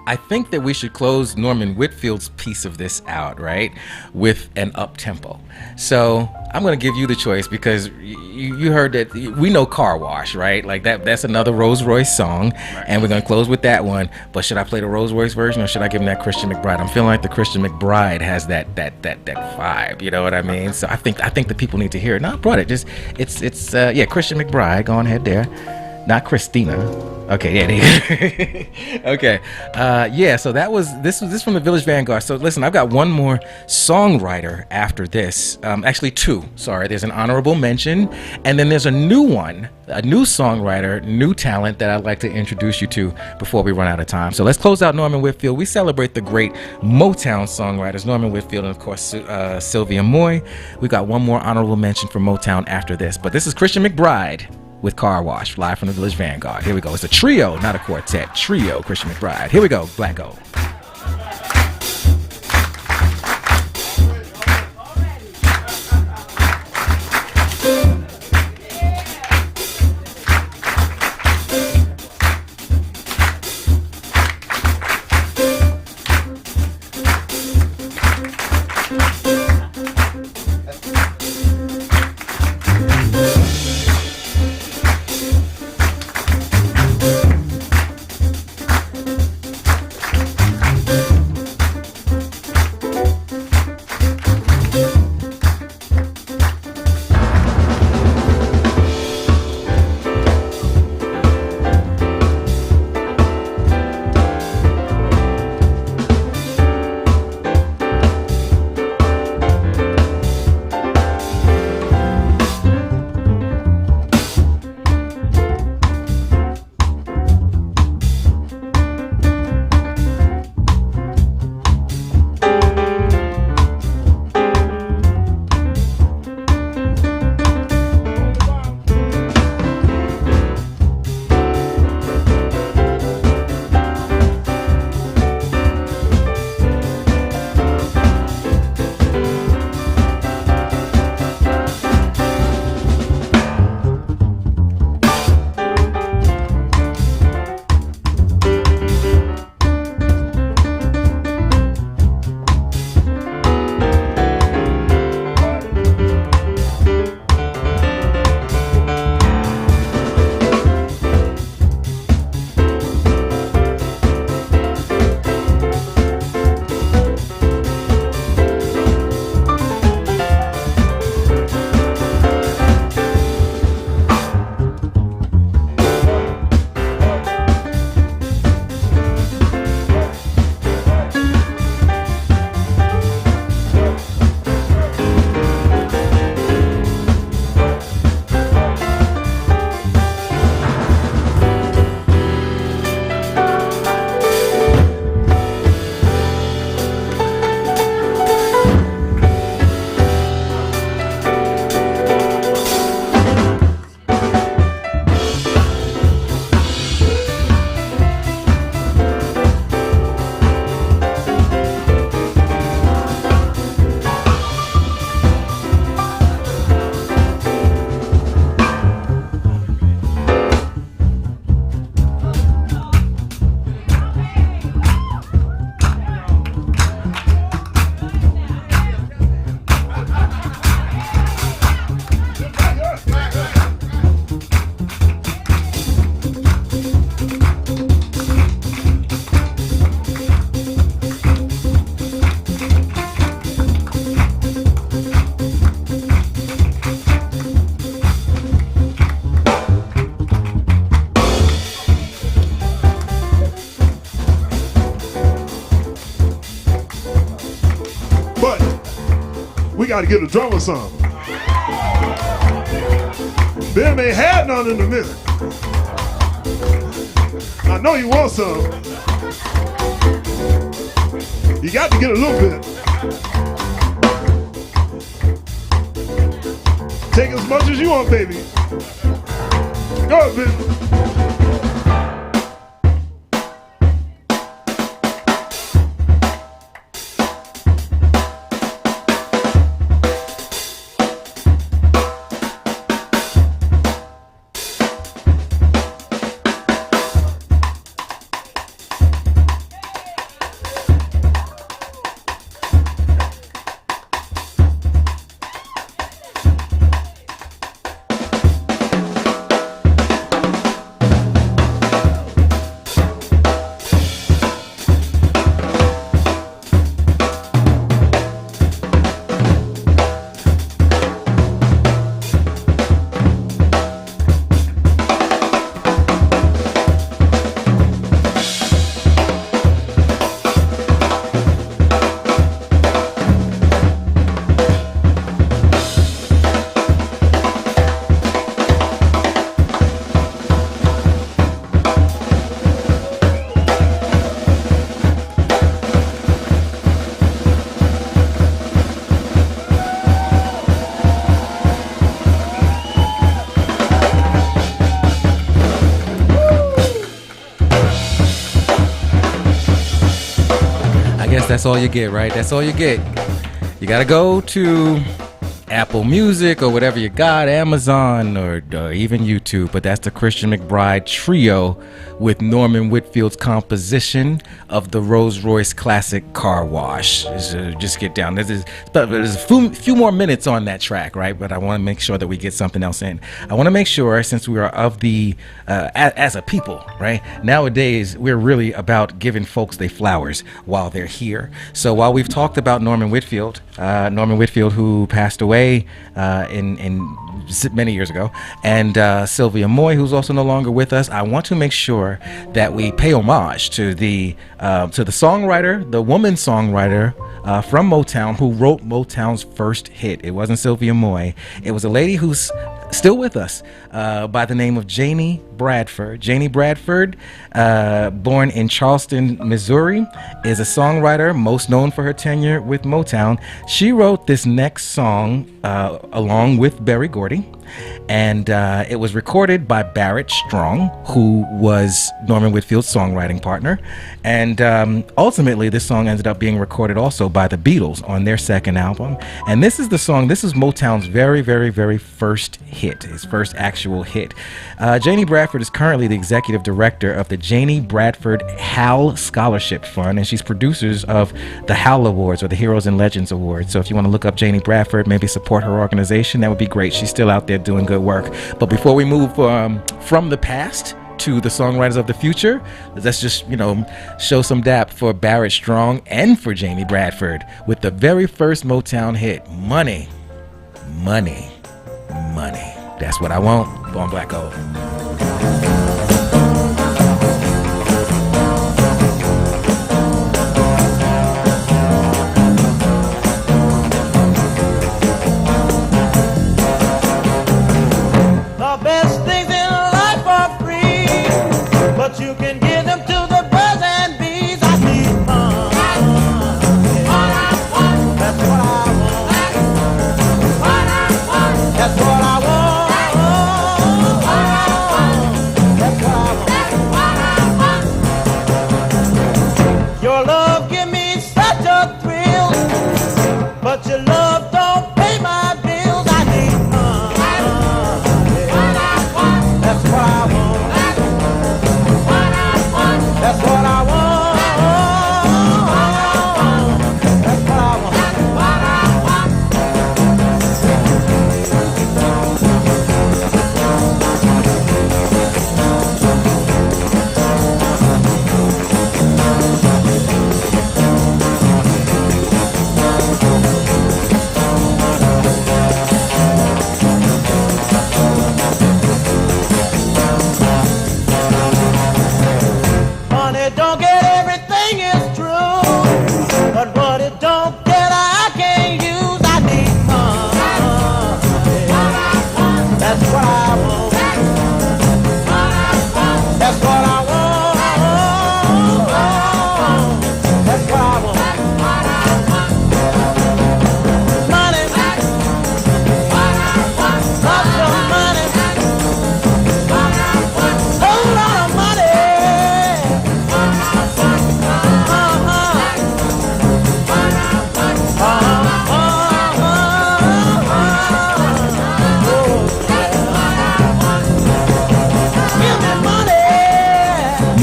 I think that we should close Norman Whitfield's piece of this out, right, with an up-tempo. So I'm going to give you the choice because you heard that we know Car Wash, right? Like that's another Rolls-Royce song, and we're going to close with that one. But should I play the Rolls-Royce version or should I give him that Christian McBride? I'm feeling like the Christian McBride has that vibe, you know what I mean? So I think the people need to hear it. No, I brought it. Just it's Christian McBride. Go on ahead there. Not Christina. Okay, yeah. Okay. So this was from the Village Vanguard. So listen, I've got one more songwriter after this. Actually two. Sorry, there's an honorable mention, and then there's a new one, a new songwriter, new talent that I'd like to introduce you to before we run out of time. So let's close out Norman Whitfield. We celebrate the great Motown songwriters, Norman Whitfield and of course Sylvia Moy. We got one more honorable mention for Motown after this, but this is Christian McBride with Car Wash, live from the Village Vanguard. Here we go. It's a trio, not a quartet. Trio, Christian McBride. Here we go, Black Gold. got to get a drummer some. Bill ain't had none in a minute. I know you want some. You got to get a little bit. Take as much as you want, baby. Go ahead, baby. That's all you get, right? That's all you get. You gotta go to Apple Music or whatever you got, Amazon or even YouTube, but that's the Christian McBride Trio with Norman Whitfield's composition of the Rolls-Royce classic Car Wash. Just get down. There's a few more minutes on that track, right? But I want to make sure that we get something else in. I want to make sure, since we are of the, as a people, right? Nowadays, we're really about giving folks their flowers while they're here. So while we've talked about Norman Whitfield who passed away in many years ago, and Sylvia Moy, who's also no longer with us, I want to make sure that we pay homage to the songwriter, the woman songwriter from Motown, who wrote Motown's first hit. It wasn't Sylvia Moy. It was a lady who's still with us by the name of Janie Bradford. Janie Bradford, born in Charleston, Missouri, is a songwriter most known for her tenure with Motown. She wrote this next song along with Berry Gordy, and it was recorded by Barrett Strong, who was Norman Whitfield's songwriting partner, and ultimately this song ended up being recorded also by the Beatles on their second album. And this is the song, this is Motown's very, very, very first hit, his first actual hit. Janie Bradford is currently the executive director of the Janie Bradford Hal Scholarship Fund, and she's producers of the Hal Awards, or the Heroes and Legends Awards. So if you want to look up Janie Bradford, maybe support her organization, that would be great. She's still out there doing good work. But before we move from the past to the songwriters of the future, let's just, show some dap for Barrett Strong and for Janie Bradford with the very first Motown hit, Money, Money, Money. That's what I want on Black Gold. You can give them to the birds and bees. I need fun. That's what I want. That's what I want. That's what I want.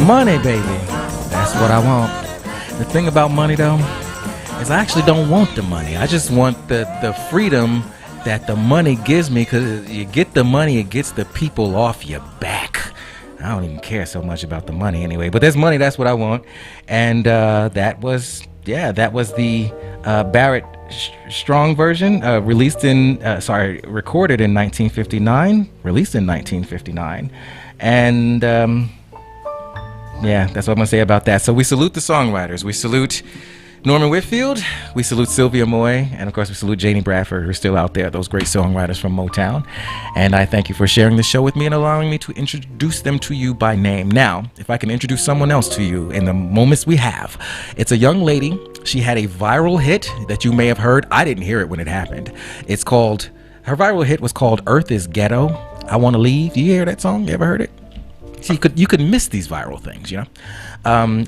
Money, baby. That's what I want. The thing about money, though, is I actually don't want the money. I just want the freedom that the money gives me, because you get the money, it gets the people off your back. I don't even care so much about the money anyway, but there's money, that's what I want. And that was the Barrett Strong version, recorded in 1959, released in 1959. And that's what I'm gonna say about that. So we salute the songwriters. We salute Norman Whitfield, we salute Sylvia Moy, and of course we salute Janie Bradford, who's still out there, those great songwriters from Motown. And I thank you for sharing the show with me and allowing me to introduce them to you by name. Now, if I can introduce someone else to you in the moments we have, it's a young lady. She had a viral hit that you may have heard. I didn't hear it when it happened. Her viral hit was called Earth is Ghetto, I Want to Leave. You hear that song? You ever heard it? See, you could miss these viral things, you know.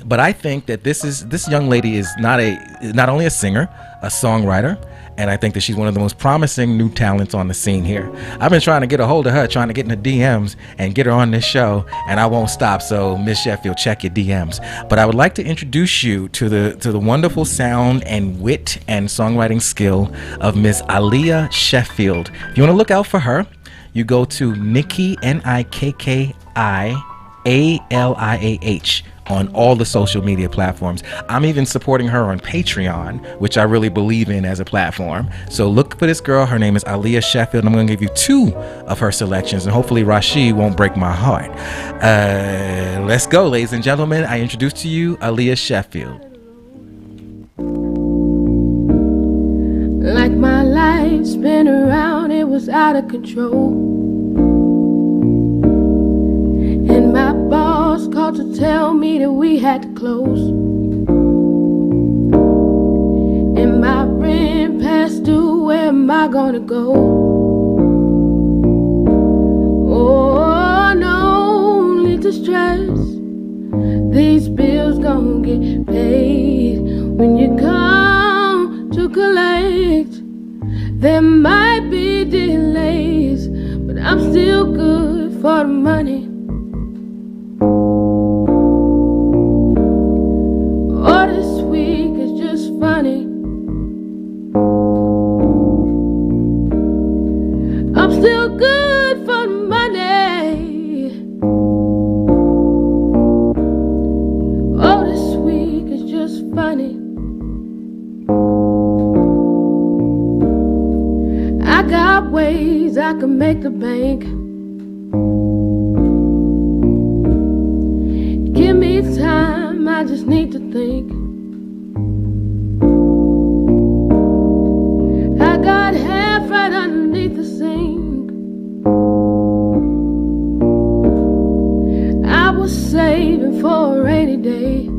But I think that this young lady is not only a singer, a songwriter, and I think that she's one of the most promising new talents on the scene here. I've been trying to get a hold of her, trying to get in the DMs and get her on this show, and I won't stop. So, Miss Sheffield, check your DMs. But I would like to introduce you to the wonderful sound and wit and songwriting skill of Miss Aliah Sheffield. If you want to look out for her, you go to Nikki, Nikki Aliah on all the social media platforms. I'm even supporting her on Patreon, which I really believe in as a platform. So look for this girl. Her name is Aliah Sheffield. I'm going to give you 2 of her selections, and hopefully Rashid won't break my heart. Let's go, ladies and gentlemen. I introduce to you Aliah Sheffield. Like my life spin around, it was out of control. And my boss called to tell me that we had to close. And my rent past due, where am I gonna go? Oh, no need to stress. These bills gon' get paid when you come to collect. There might be delays, but I'm still good for the money. Oh, this week is just funny. I'm still good for the money. Oh, this week is just funny. I got ways I can make the bank. Give me time, I just need to think. I got half right underneath the sink. I was saving for a rainy day.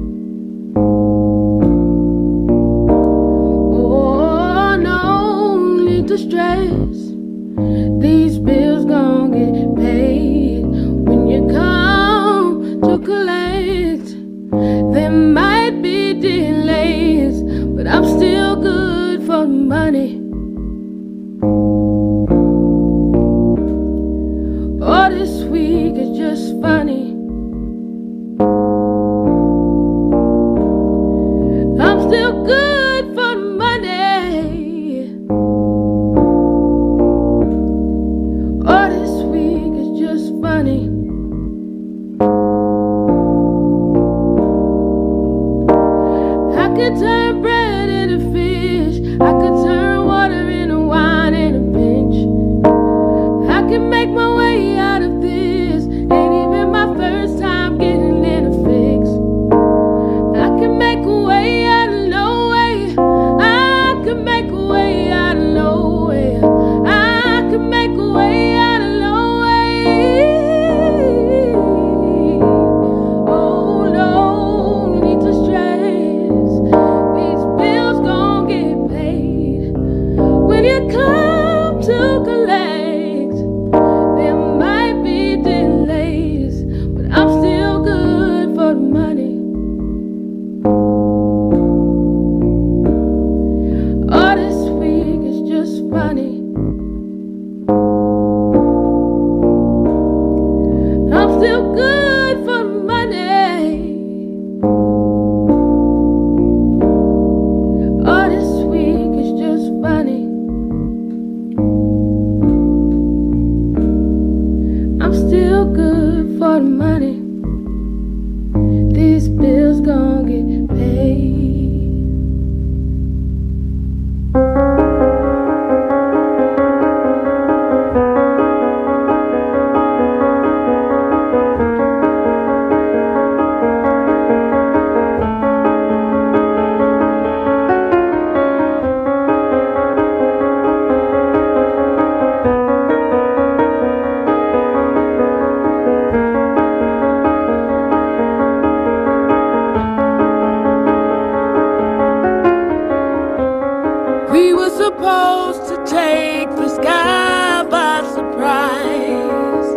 Oh, no need to stress. These bills gon' get paid when you come to collect. There might be delays, but I'm still good for the money. Oh, this week is just funny. I'm still good for the money. Oh, this week is just funny. I could turn bread into fish. I could turn water into wine in a pinch. I can make my way out of this. Ain't even my first time getting in a fix. I can make a way out of no way. I can make a way out of nowhere. I can make a way out of no way. real good for the money. These bills gon' get paid. We were supposed to take the sky by surprise,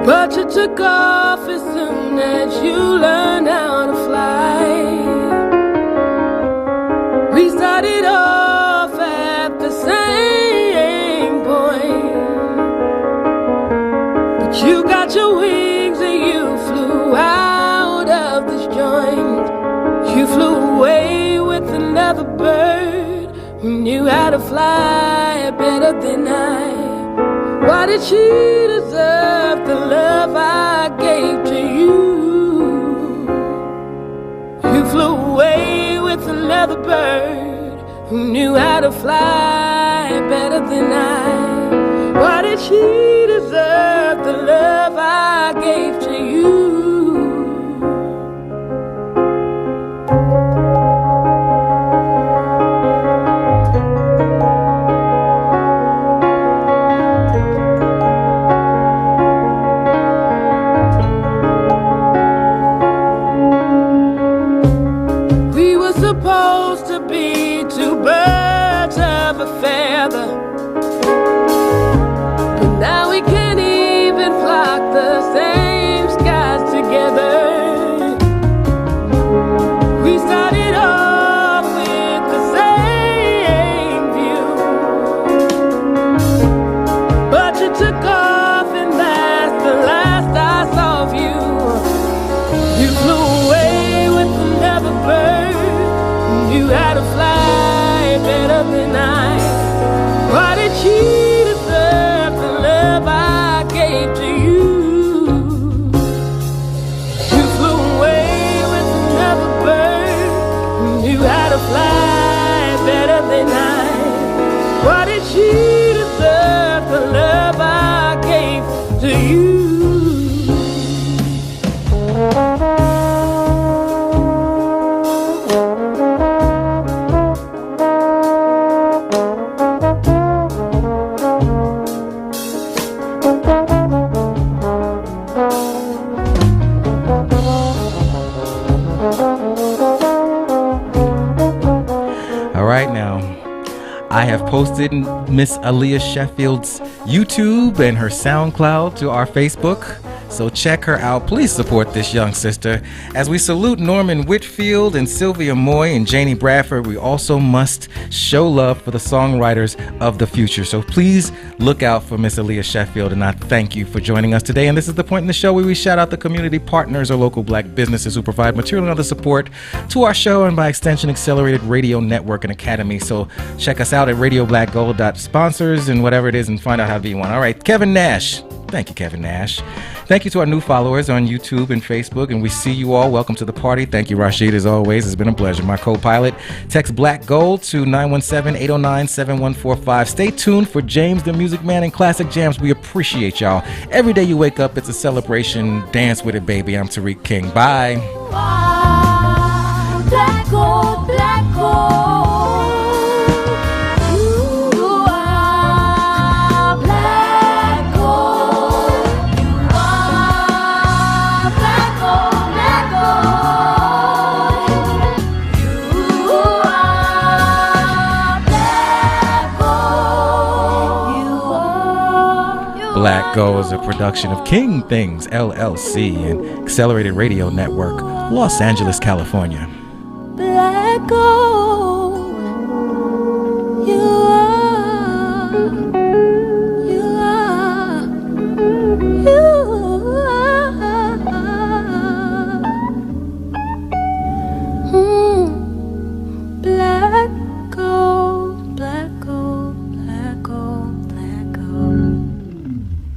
but you took off as soon as you learned how to fly. We started off at the same point, but you got your wings and you flew out of this joint. You flew away with another bird who knew how to fly better than I. Why did she deserve the love I gave to you? You flew away with another bird who knew how to fly better than I. Why did she deserve the love I gave to you? Supposed to be two birds of a feather, but now we can't even flock the same skies together. We started off with the same view, but you took off and that's the last I saw of you. You flew away with another bird, you had to fly better than I. Why did she deserve the love I gave to you? You flew away with another bird, you had to fly better than I. Why did she deserve the love I gave to you? I have posted Miss Aliah Sheffield's YouTube and her SoundCloud to our Facebook, so check her out. Please support this young sister. As we salute Norman Whitfield and Sylvia Moy and Janie Bradford, we also must show love for the songwriters of the future. So please look out for Miss Aliah Sheffield, and I thank you for joining us today. And this is the point in the show where we shout out the community partners or local black businesses who provide material and other support to our show, and by extension, Accelerated Radio Network and Academy. So check us out at radioblackgold.sponsors and whatever it is and find out how to be one. All right, Kevin Nash. Thank you, Kevin Nash. Thank you to our new followers on YouTube and Facebook, and we see you all. Welcome to the party. Thank you, Rashid, as always. It's been a pleasure. My co-pilot, text Black Gold to 917-809-7145. Stay tuned for James the Music Man and Classic Jams. We appreciate y'all. Every day you wake up, it's a celebration. Dance with it, baby. I'm Tariq King. Bye. Black gold, black gold. Black Gold is a production of King Things, LLC, and Accelerated Radio Network, Los Angeles, California. Black Gold.